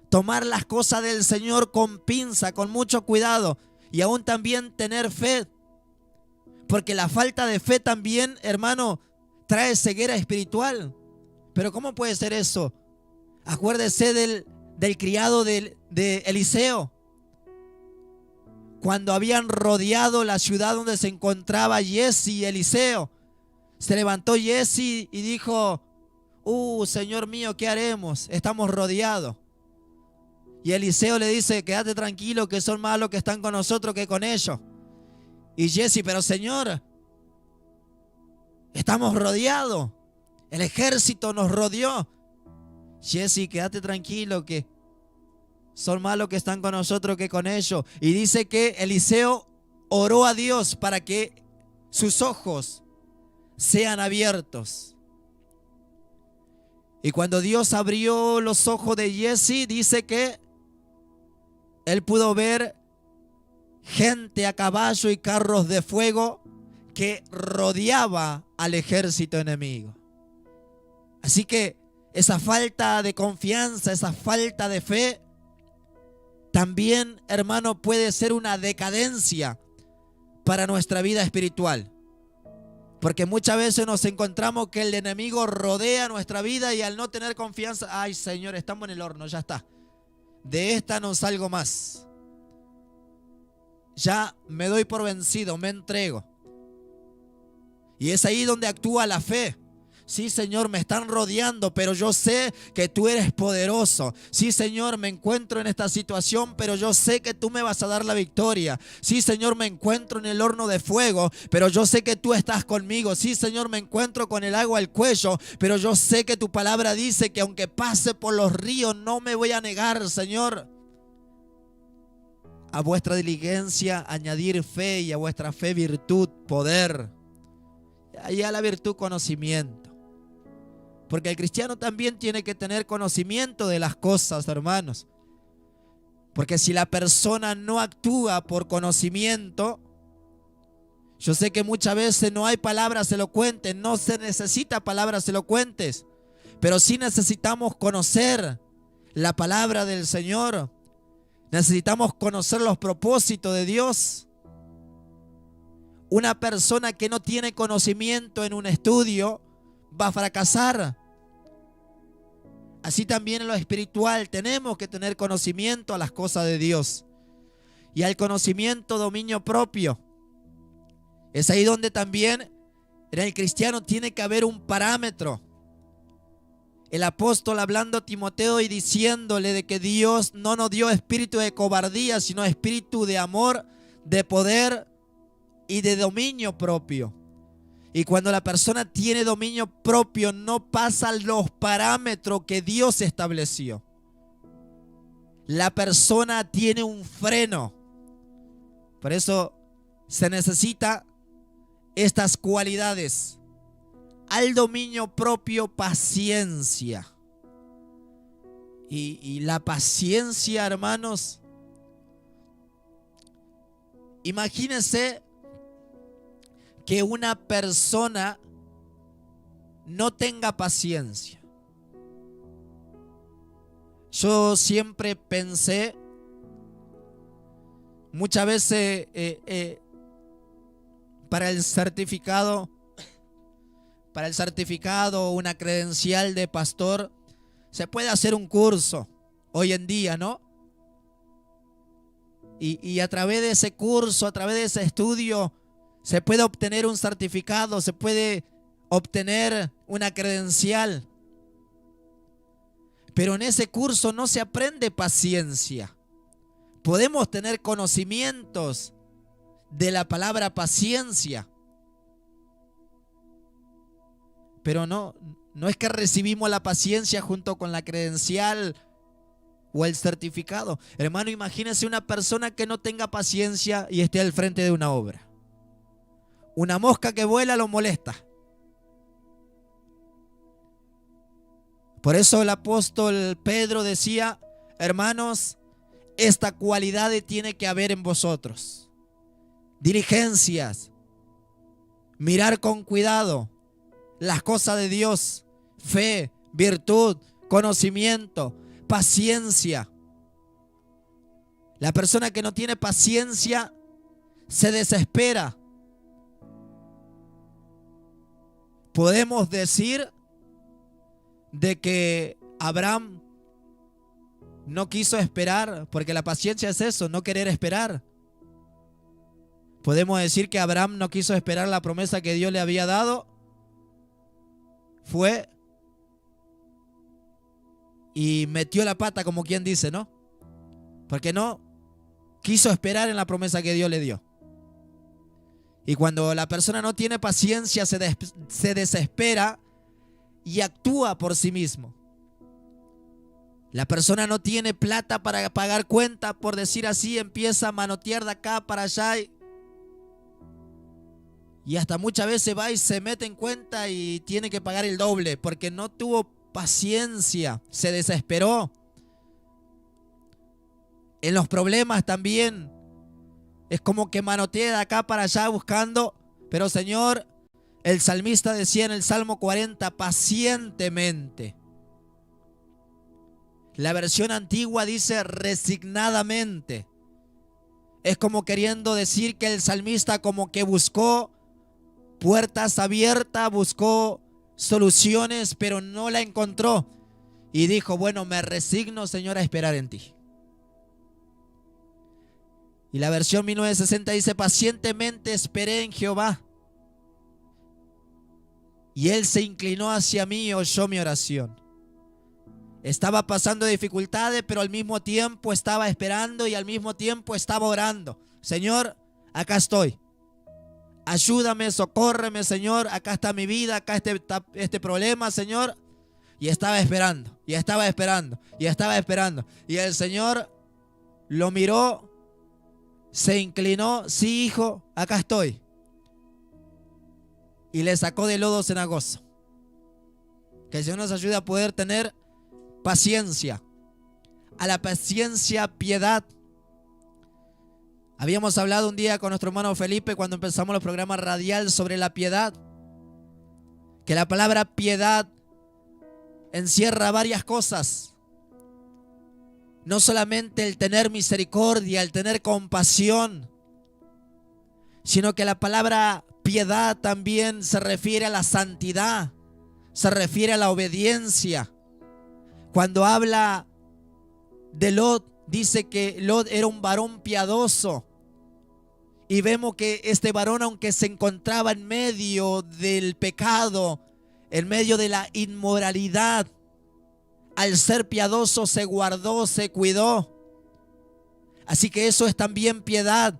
Tomar las cosas del Señor con pinza, con mucho cuidado. Y aún también tener fe. Porque la falta de fe también, hermano, trae ceguera espiritual. Pero ¿cómo puede ser eso? Acuérdese del criado de Eliseo. Cuando habían rodeado la ciudad donde se encontraba Jesse y Eliseo, se levantó Jesse y dijo: Señor mío, ¿qué haremos? Estamos rodeados. Y Eliseo le dice: quédate tranquilo, que son más los que están con nosotros que con ellos. Y Jesse: pero Señor, estamos rodeados. El ejército nos rodeó. Jesse, quédate tranquilo, que son más los que están con nosotros que con ellos. Y dice que Eliseo oró a Dios para que sus ojos sean abiertos. Y cuando Dios abrió los ojos de Jesse, dice que él pudo ver gente a caballo y carros de fuego que rodeaba al ejército enemigo. Así que esa falta de confianza, esa falta de fe, también, hermano, puede ser una decadencia para nuestra vida espiritual. Porque muchas veces nos encontramos que el enemigo rodea nuestra vida y al no tener confianza, ay Señor, estamos en el horno, ya está. De esta no salgo más. Ya me doy por vencido, me entrego. Y es ahí donde actúa la fe. Sí, Señor, me están rodeando, pero yo sé que tú eres poderoso. Sí, Señor, me encuentro en esta situación, pero yo sé que tú me vas a dar la victoria. Sí, Señor, me encuentro en el horno de fuego, pero yo sé que tú estás conmigo. Sí, Señor, me encuentro con el agua al cuello, pero yo sé que tu palabra dice que aunque pase por los ríos, no me voy a negar, Señor. A vuestra diligencia añadir fe, y a vuestra fe virtud, poder. Y a la virtud conocimiento. Porque el cristiano también tiene que tener conocimiento de las cosas, hermanos. Porque si la persona no actúa por conocimiento, yo sé que muchas veces no hay palabras elocuentes, no se necesita palabras elocuentes, pero sí necesitamos conocer la palabra del Señor. Necesitamos conocer los propósitos de Dios. Una persona que no tiene conocimiento en un estudio va a fracasar. Así también en lo espiritual tenemos que tener conocimiento a las cosas de Dios. Y al conocimiento, dominio propio. Es ahí donde también en el cristiano tiene que haber un parámetro. El apóstol hablando a Timoteo y diciéndole de que Dios no nos dio espíritu de cobardía, sino espíritu de amor, de poder y de dominio propio. Y cuando la persona tiene dominio propio, no pasa los parámetros que Dios estableció. La persona tiene un freno. Por eso se necesita estas cualidades. Al dominio propio, paciencia. Y la paciencia, hermanos, imagínense que una persona no tenga paciencia. Yo siempre pensé, muchas veces para el certificado, una credencial de pastor, se puede hacer un curso hoy en día, ¿no? Y a través de ese curso, a través de ese estudio, se puede obtener un certificado, se puede obtener una credencial. Pero en ese curso no se aprende paciencia. Podemos tener conocimientos de la palabra paciencia, pero no es que recibimos la paciencia junto con la credencial o el certificado. Hermano, imagínese una persona que no tenga paciencia y esté al frente de una obra. Una mosca que vuela lo molesta. Por eso el apóstol Pedro decía, hermanos, esta cualidad tiene que haber en vosotros. Diligencias, mirar con cuidado las cosas de Dios, fe, virtud, conocimiento, paciencia. La persona que no tiene paciencia se desespera. Podemos decir de que Abraham no quiso esperar, porque la paciencia es eso, no querer esperar. Podemos decir que Abraham no quiso esperar la promesa que Dios le había dado. Fue y metió la pata, como quien dice, ¿no? Porque no quiso esperar en la promesa que Dios le dio. Y cuando la persona no tiene paciencia, se desespera y actúa por sí mismo. La persona no tiene plata para pagar cuenta, por decir así, empieza a manotear de acá para allá y hasta muchas veces va y se mete en cuenta y tiene que pagar el doble porque no tuvo paciencia, se desesperó. En los problemas también es como que manotea de acá para allá buscando, pero Señor, el salmista decía en el Salmo 40, pacientemente. La versión antigua dice resignadamente. Es como queriendo decir que el salmista como que buscó puertas abiertas, buscó soluciones, pero no la encontró. Y dijo, bueno, me resigno, Señor, a esperar en ti. Y la versión 1960 dice, pacientemente esperé en Jehová. Y Él se inclinó hacia mí y oyó mi oración. Estaba pasando dificultades, pero al mismo tiempo estaba esperando y al mismo tiempo estaba orando. Señor, acá estoy. Ayúdame, socórreme, Señor. Acá está mi vida, acá está este problema, Señor. Y estaba esperando, y estaba esperando, y estaba esperando. Y el Señor lo miró, se inclinó. Sí, hijo, acá estoy. Y le sacó del lodo cenagoso. Que el Señor nos ayude a poder tener paciencia. A la paciencia, piedad. Habíamos hablado un día con nuestro hermano Felipe cuando empezamos los programas radial sobre la piedad. Que la palabra piedad encierra varias cosas. No solamente el tener misericordia, el tener compasión, sino que la palabra piedad también se refiere a la santidad, se refiere a la obediencia. Cuando habla de Lot, dice que Lot era un varón piadoso. Y vemos que este varón, aunque se encontraba en medio del pecado, en medio de la inmoralidad, al ser piadoso se guardó, se cuidó. Así que eso es también piedad,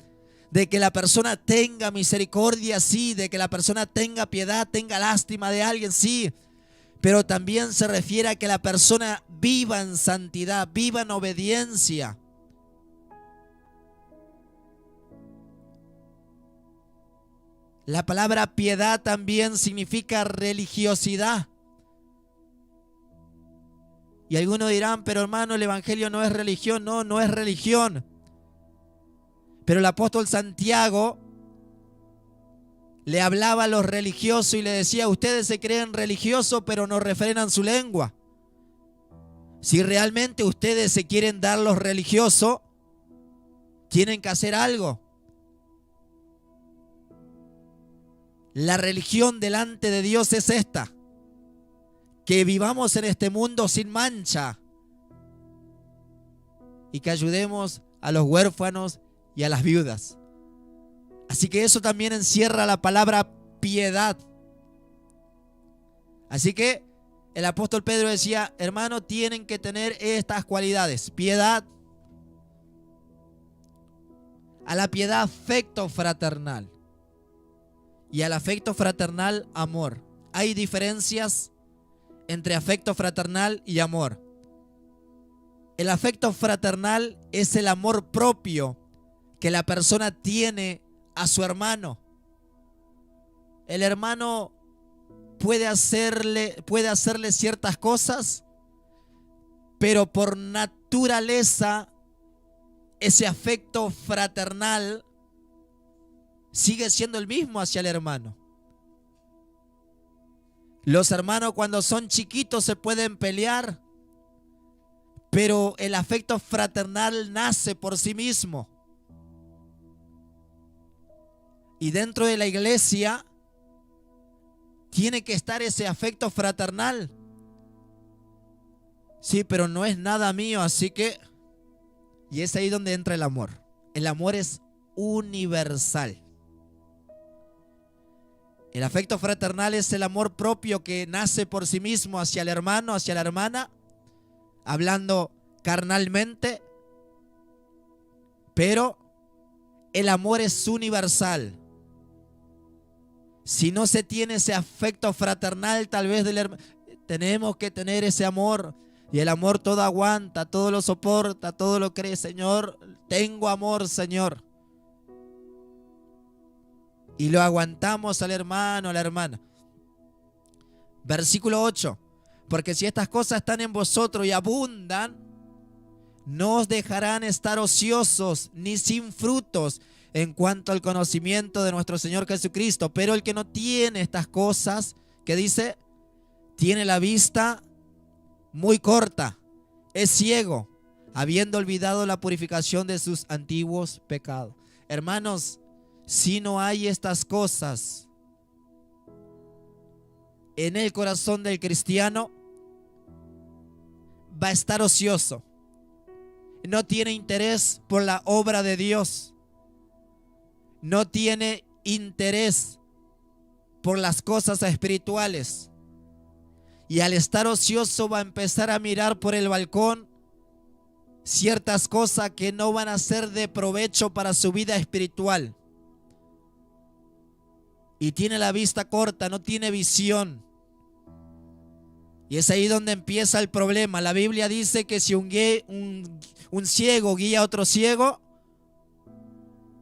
de que la persona tenga misericordia, sí, de que la persona tenga piedad, tenga lástima de alguien, sí. Pero también se refiere a que la persona viva en santidad, viva en obediencia. La palabra piedad también significa religiosidad. Y algunos dirán, pero hermano, el evangelio no es religión. No, no es religión. Pero el apóstol Santiago le hablaba a los religiosos y le decía, ustedes se creen religiosos, pero no refrenan su lengua. Si realmente ustedes se quieren dar los religiosos, tienen que hacer algo. La religión delante de Dios es esta: que vivamos en este mundo sin mancha y que ayudemos a los huérfanos y a las viudas. Así que eso también encierra la palabra piedad. Así que el apóstol Pedro decía, hermano, tienen que tener estas cualidades: piedad, a la piedad afecto fraternal y al afecto fraternal amor. Hay diferencias entre afecto fraternal y amor. El afecto fraternal es el amor propio que la persona tiene a su hermano. El hermano puede hacerle ciertas cosas, pero por naturaleza ese afecto fraternal sigue siendo el mismo hacia el hermano. Los hermanos cuando son chiquitos se pueden pelear, pero el afecto fraternal nace por sí mismo. Y dentro de la iglesia tiene que estar ese afecto fraternal. Sí, pero no es nada mío, así que... Y es ahí donde entra el amor. El amor es universal. El afecto fraternal es el amor propio que nace por sí mismo hacia el hermano, hacia la hermana, hablando carnalmente, pero el amor es universal. Si no se tiene ese afecto fraternal, tal vez tenemos que tener ese amor. Y el amor todo aguanta, todo lo soporta, todo lo cree. Señor, tengo amor, Señor. Y lo aguantamos al hermano, a la hermana. Versículo 8. Porque si estas cosas están en vosotros y abundan, no os dejarán estar ociosos ni sin frutos en cuanto al conocimiento de nuestro Señor Jesucristo. Pero el que no tiene estas cosas, ¿qué dice? Tiene la vista muy corta, es ciego, habiendo olvidado la purificación de sus antiguos pecados. Hermanos, si no hay estas cosas en el corazón del cristiano, va a estar ocioso. No tiene interés por la obra de Dios. No tiene interés por las cosas espirituales. Y al estar ocioso va a empezar a mirar por el balcón ciertas cosas que no van a ser de provecho para su vida espiritual. Y tiene la vista corta, no tiene visión. Y es ahí donde empieza el problema. La Biblia dice que si un ciego guía a otro ciego,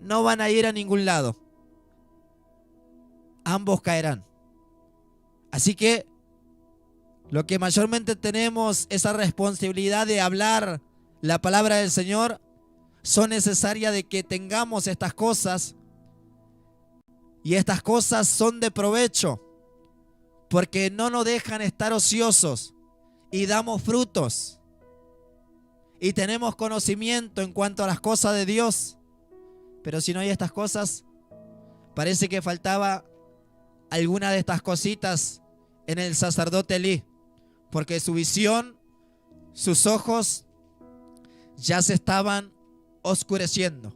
no van a ir a ningún lado. Ambos caerán. Así que Lo que mayormente tenemos esa responsabilidad de hablar la palabra del Señor, son necesarias de que tengamos estas cosas. Y estas cosas son de provecho, porque no nos dejan estar ociosos y damos frutos. Y tenemos conocimiento en cuanto a las cosas de Dios. Pero si no hay estas cosas, parece que faltaba alguna de estas cositas en el sacerdote Elí, porque su visión, sus ojos ya se estaban oscureciendo.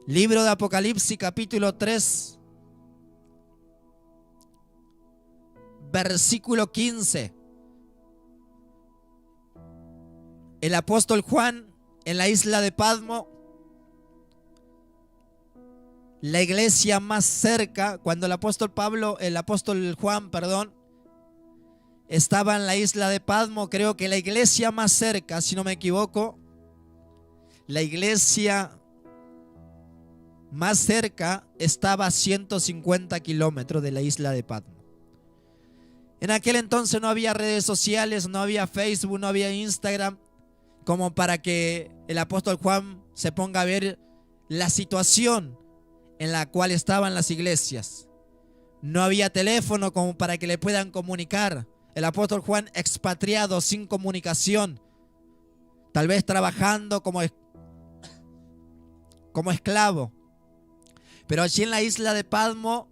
Libro de Apocalipsis, capítulo 3, versículo 15. El apóstol Juan en la isla de Patmos, la iglesia más cerca, cuando el apóstol Juan, estaba en la isla de Patmos, creo que la iglesia más cerca, si no me equivoco, la iglesia más cerca estaba a 150 kilómetros de la isla de Patmos. En aquel entonces no había redes sociales, no había Facebook, no había Instagram, como para que el apóstol Juan se ponga a ver la situación en la cual estaban las iglesias. No había teléfono como para que le puedan comunicar. El apóstol Juan expatriado, sin comunicación, tal vez trabajando como esclavo. Pero allí en la isla de Patmos,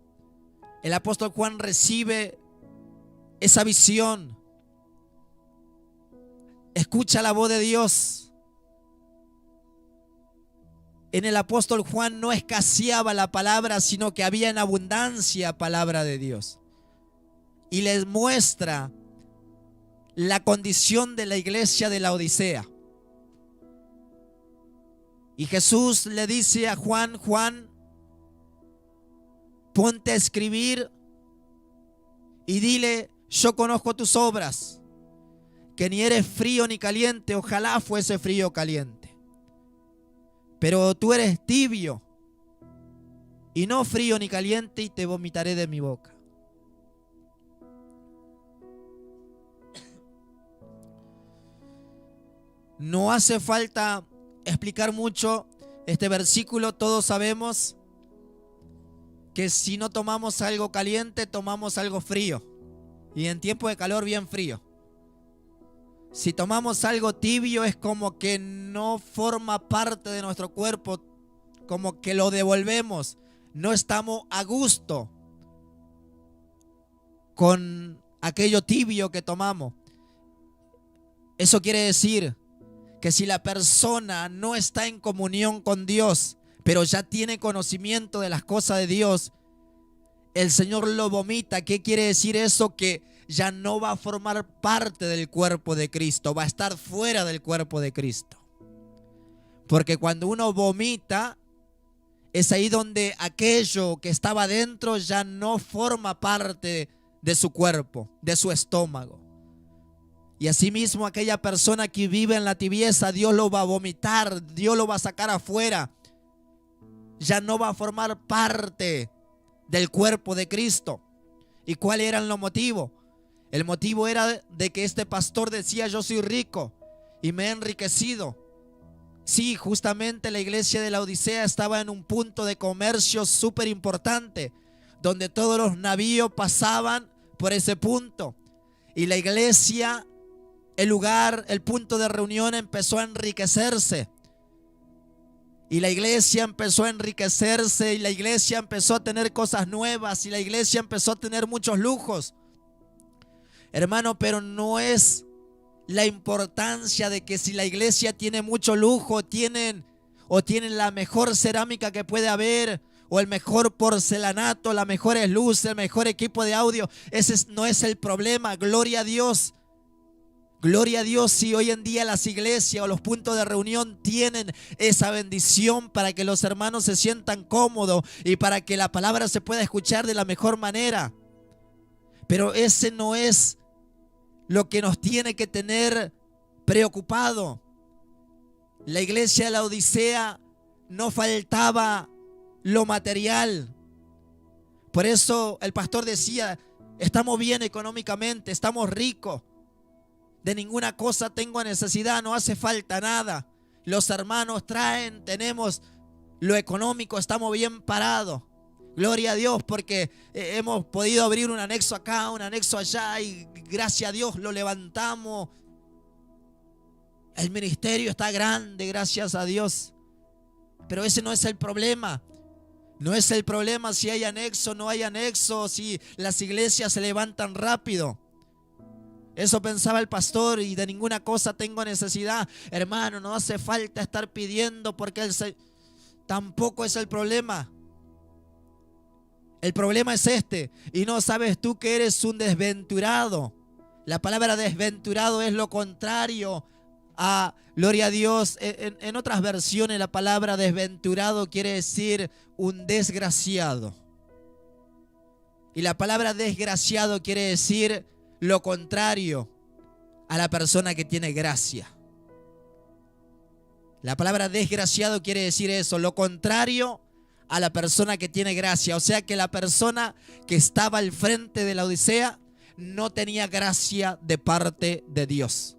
el apóstol Juan recibe esa visión. Escucha la voz de Dios. En el apóstol Juan no escaseaba la palabra, sino que había en abundancia palabra de Dios. Y les muestra la condición de la iglesia de la Odisea. Y Jesús le dice a Juan: Juan, ponte a escribir y dile: yo conozco tus obras, que ni eres frío ni caliente, ojalá fuese frío o caliente. Pero tú eres tibio y no frío ni caliente, y te vomitaré de mi boca. No hace falta explicar mucho este versículo. Todos sabemos que si no tomamos algo caliente, tomamos algo frío. Y en tiempo de calor, bien frío. Si tomamos algo tibio, es como que no forma parte de nuestro cuerpo, como que lo devolvemos. No estamos a gusto con aquello tibio que tomamos. Eso quiere decir que si la persona no está en comunión con Dios, pero ya tiene conocimiento de las cosas de Dios, el Señor lo vomita. ¿Qué quiere decir eso? Que ya no va a formar parte del cuerpo de Cristo, va a estar fuera del cuerpo de Cristo. Porque cuando uno vomita, es ahí donde aquello que estaba dentro ya no forma parte de su cuerpo, de su estómago. Y asimismo, aquella persona que vive en la tibieza, Dios lo va a vomitar, Dios lo va a sacar afuera. Ya no va a formar parte del cuerpo de Cristo. ¿Y cuáles eran los motivos? El motivo era de que este pastor decía: yo soy rico y me he enriquecido. Sí, justamente la iglesia de la Odisea estaba en un punto de comercio súper importante, donde todos los navíos pasaban por ese punto. Y la iglesia, el lugar, el punto de reunión, empezó a enriquecerse. Y la iglesia empezó a enriquecerse, y la iglesia empezó a tener cosas nuevas, y la iglesia empezó a tener muchos lujos. Hermano, pero no es la importancia de que si la iglesia tiene mucho lujo, tienen la mejor cerámica que puede haber, o el mejor porcelanato, las mejores luces, el mejor equipo de audio. Ese no es el problema. Gloria a Dios. Gloria a Dios si hoy en día las iglesias o los puntos de reunión tienen esa bendición para que los hermanos se sientan cómodos y para que la palabra se pueda escuchar de la mejor manera. Pero ese no es lo que nos tiene que tener preocupado. La iglesia de la Odisea no faltaba lo material. Por eso el pastor decía: Estamos bien económicamente, estamos ricos. De ninguna cosa tengo necesidad, no hace falta nada. Los hermanos traen, tenemos lo económico, estamos bien parados. Gloria a Dios porque hemos podido abrir un anexo acá, un anexo allá y gracias a Dios lo levantamos. El ministerio está grande, gracias a Dios. Pero ese no es el problema. No es el problema si hay anexo, no hay anexo, si las iglesias se levantan rápido. Eso pensaba el pastor y de ninguna cosa tengo necesidad. Hermano, no hace falta estar pidiendo porque tampoco es el problema. El problema es este. Y no sabes tú que eres un desventurado. La palabra desventurado es lo contrario a gloria a Dios. En otras versiones la palabra desventurado quiere decir un desgraciado. Y la palabra desgraciado quiere decir lo contrario a la persona que tiene gracia. La palabra desgraciado quiere decir eso, lo contrario a la persona que tiene gracia. O sea que la persona que estaba al frente de la Odisea no tenía gracia de parte de Dios.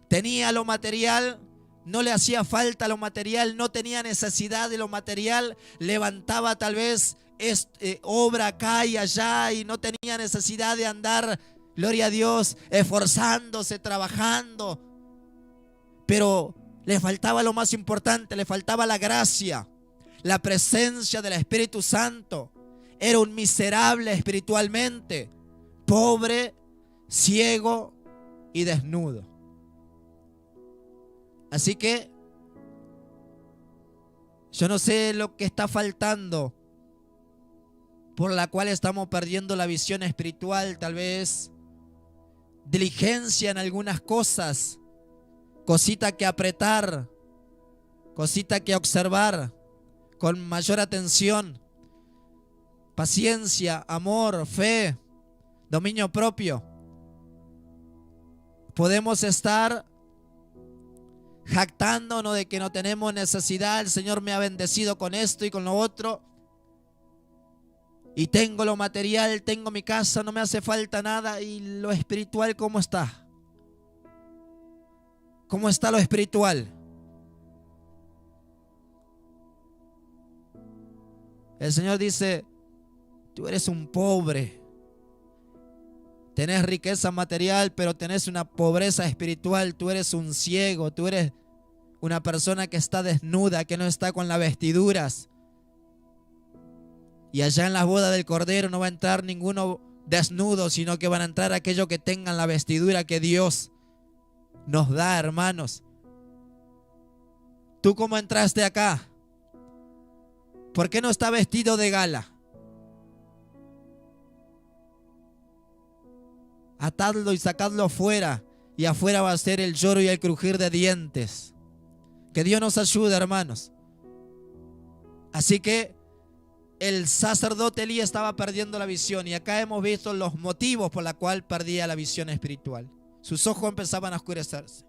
Tenía lo material, no le hacía falta lo material, no tenía necesidad de lo material, levantaba tal vez obra acá y allá y no tenía necesidad de andar, gloria a Dios, esforzándose, trabajando. Pero le faltaba lo más importante, le faltaba la gracia, la presencia del Espíritu Santo. Era un miserable espiritualmente, pobre, ciego y desnudo. Así que yo no sé lo que está faltando por la cual estamos perdiendo la visión espiritual, tal vez diligencia en algunas cosas, cosita que apretar, cosita que observar con mayor atención, paciencia, amor, fe, dominio propio. Podemos estar jactándonos de que no tenemos necesidad, el Señor me ha bendecido con esto y con lo otro, y tengo lo material, tengo mi casa, no me hace falta nada. ¿Y lo espiritual cómo está? ¿Cómo está lo espiritual? El Señor dice, tú eres un pobre, tenés riqueza material, pero tenés una pobreza espiritual. Tú eres un ciego, tú eres una persona que está desnuda, que no está con las vestiduras. Y allá en las bodas del Cordero no va a entrar ninguno desnudo, sino que van a entrar aquellos que tengan la vestidura que Dios nos da, hermanos. ¿Tú cómo entraste acá? ¿Por qué no está vestido de gala? Atadlo y sacadlo afuera, y afuera va a ser el lloro y el crujir de dientes. Que Dios nos ayude, hermanos. Así que el sacerdote Elías estaba perdiendo la visión, y acá hemos visto los motivos por los cuales perdía la visión espiritual. Sus ojos empezaban a oscurecerse.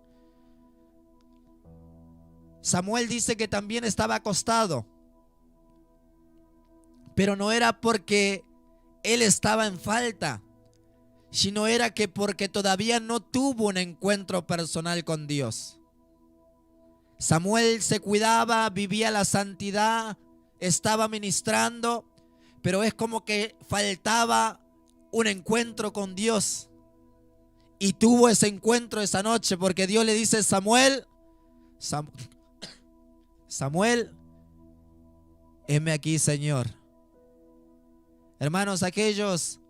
Samuel dice que también estaba acostado, pero no era porque él estaba en falta, sino era que porque todavía no tuvo un encuentro personal con Dios. Samuel se cuidaba, vivía la santidad, estaba ministrando, pero es como que faltaba un encuentro con Dios. Y tuvo ese encuentro esa noche, porque Dios le dice: Samuel, heme aquí, Señor. Hermanos, aquellos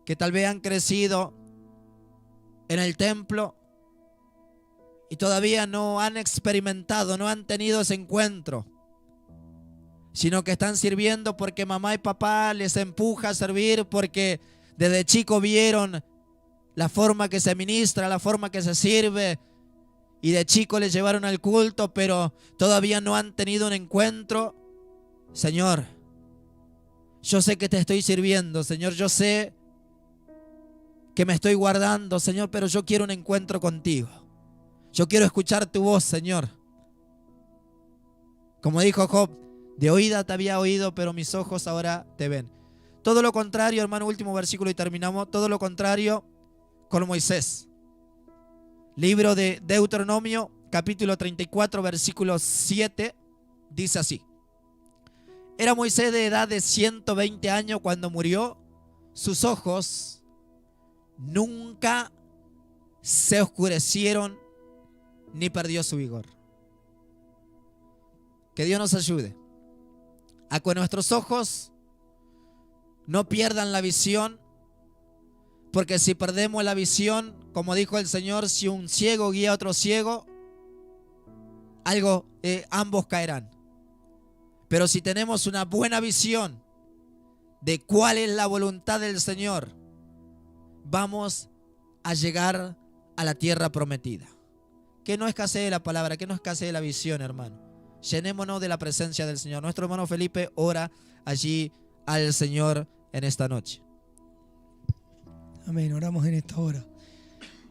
que tal vez han crecido en el templo y todavía no han experimentado, no han tenido ese encuentro, sino que están sirviendo porque mamá y papá les empuja a servir, porque desde chico vieron la forma que se ministra, la forma que se sirve, y de chico les llevaron al culto, pero todavía no han tenido un encuentro. Señor, yo sé que te estoy sirviendo, Señor, yo sé que me estoy guardando, Señor, pero yo quiero un encuentro contigo. Yo quiero escuchar tu voz, Señor. Como dijo Job, de oída te había oído, pero mis ojos ahora te ven. Todo lo contrario, hermano, último versículo y terminamos. Todo lo contrario con Moisés. Libro de Deuteronomio, capítulo 34, versículo 7, dice así. Era Moisés de edad de 120 años cuando murió. Sus ojos nunca se oscurecieron ni perdió su vigor. Que Dios nos ayude a que nuestros ojos no pierdan la visión, porque si perdemos la visión, como dijo el Señor, si un ciego guía a otro ciego, ambos caerán. Pero si tenemos una buena visión de cuál es la voluntad del Señor, vamos a llegar a la tierra prometida. Que no escasee la palabra, que no escasee la visión, hermano. Llenémonos de la presencia del Señor. Nuestro hermano Felipe ora allí al Señor en esta noche. Amén, oramos en esta hora.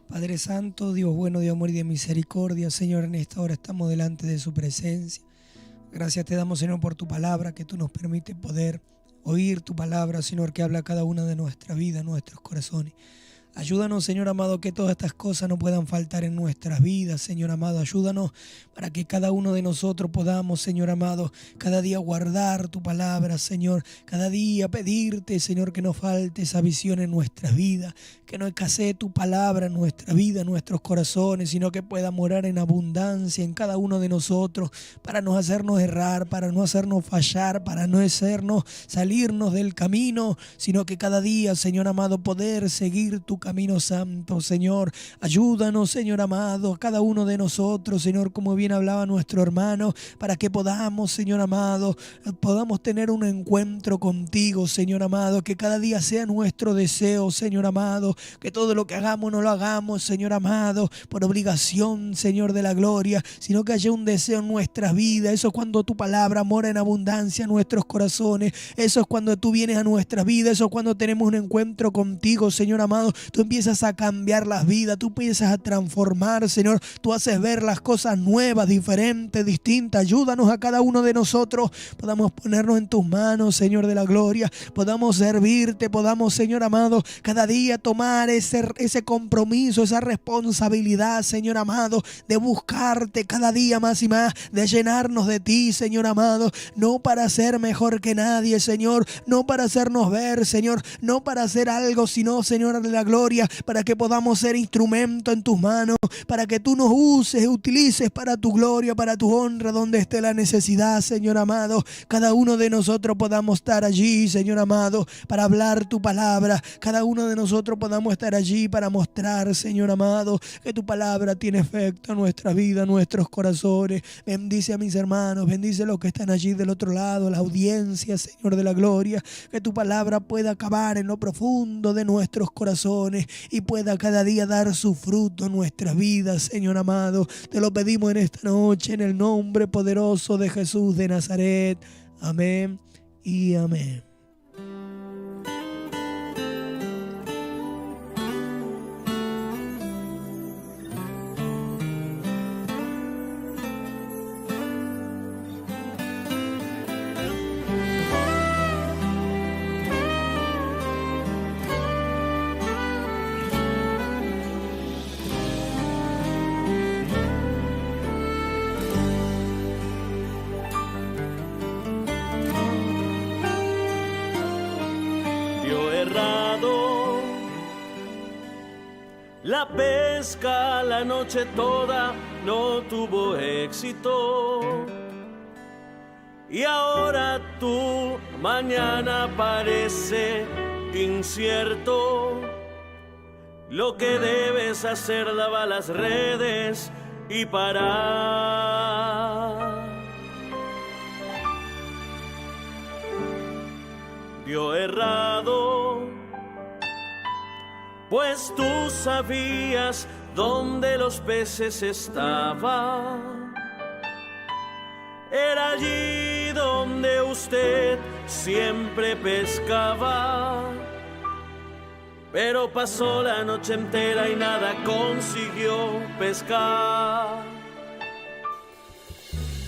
Padre Santo, Dios bueno, de amor y de misericordia, Señor, en esta hora estamos delante de su presencia. Gracias te damos, Señor, por tu palabra, que tú nos permites poder oír tu palabra, Señor, que habla a cada una de nuestra vida, nuestros corazones. Ayúdanos, Señor amado, que todas estas cosas no puedan faltar en nuestras vidas, Señor amado. Ayúdanos para que cada uno de nosotros podamos, Señor amado, cada día guardar tu palabra, Señor. Cada día pedirte, Señor, que no falte esa visión en nuestras vidas, que no escasee tu palabra en nuestra vida, en nuestros corazones, sino que pueda morar en abundancia en cada uno de nosotros, para no hacernos errar, para no hacernos fallar, para no hacernos salirnos del camino, sino que cada día, Señor amado, poder seguir tu camino santo, Señor. Ayúdanos, Señor amado, a cada uno de nosotros, Señor, como bien hablaba nuestro hermano, para que podamos, Señor amado, podamos tener un encuentro contigo, Señor amado, que cada día sea nuestro deseo, Señor amado, que todo lo que hagamos no lo hagamos, Señor amado, por obligación, Señor de la gloria, sino que haya un deseo en nuestras vidas. Eso es cuando tu palabra mora en abundancia en nuestros corazones. Eso es cuando tú vienes a nuestras vidas. Eso es cuando tenemos un encuentro contigo, Señor amado. Tú empiezas a cambiar las vidas, tú empiezas a transformar, Señor. Tú haces ver las cosas nuevas, diferentes, distintas. Ayúdanos a cada uno de nosotros, podamos ponernos en tus manos, Señor de la gloria, podamos servirte, podamos, Señor amado, cada día tomar ese compromiso, esa responsabilidad, Señor amado, de buscarte cada día más y más, de llenarnos de ti, Señor amado, no para ser mejor que nadie, Señor, no para hacernos ver, Señor, no para hacer algo, sino, Señor de la gloria, para que podamos ser instrumento en tus manos, para que tú nos uses, utilices para tu gloria, para tu honra, donde esté la necesidad, Señor amado. Cada uno de nosotros podamos estar allí, Señor amado, para hablar tu palabra. Cada uno de nosotros podamos estar allí para mostrar, Señor amado, que tu palabra tiene efecto en nuestra vida, en nuestros corazones. Bendice a mis hermanos, bendice a los que están allí del otro lado, la audiencia, Señor de la gloria, que tu palabra pueda acabar en lo profundo de nuestros corazones y pueda cada día dar su fruto en nuestras vidas, Señor amado. Te lo pedimos en esta noche, en el nombre poderoso de Jesús de Nazaret. Amén y amén. La pesca la noche toda no tuvo éxito y ahora tu mañana parece incierto. Lo que debes hacer, lava las redes y parar. Dio errado, pues tú sabías dónde los peces estaban. Era allí donde usted siempre pescaba. Pero pasó la noche entera y nada consiguió pescar.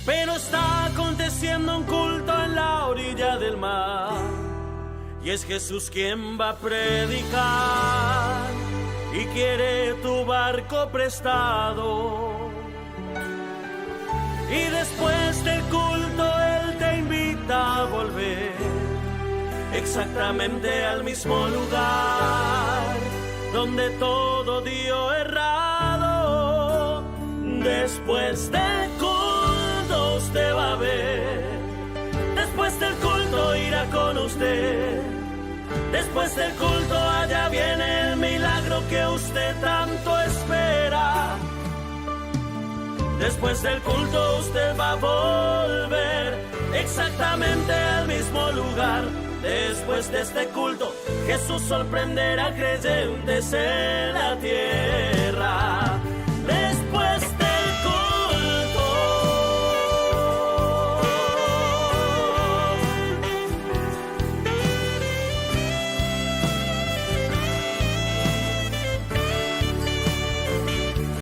Pero está aconteciendo un culto en la orilla del mar. Y es Jesús quien va a predicar y quiere tu barco prestado. Y después del culto Él te invita a volver exactamente al mismo lugar donde todo dio errado. Después del culto usted va a ver, después del culto irá con usted, después del culto allá viene el milagro que usted tanto espera. Después del culto usted va a volver exactamente al mismo lugar. Después de este culto Jesús sorprenderá creyentes en la tierra.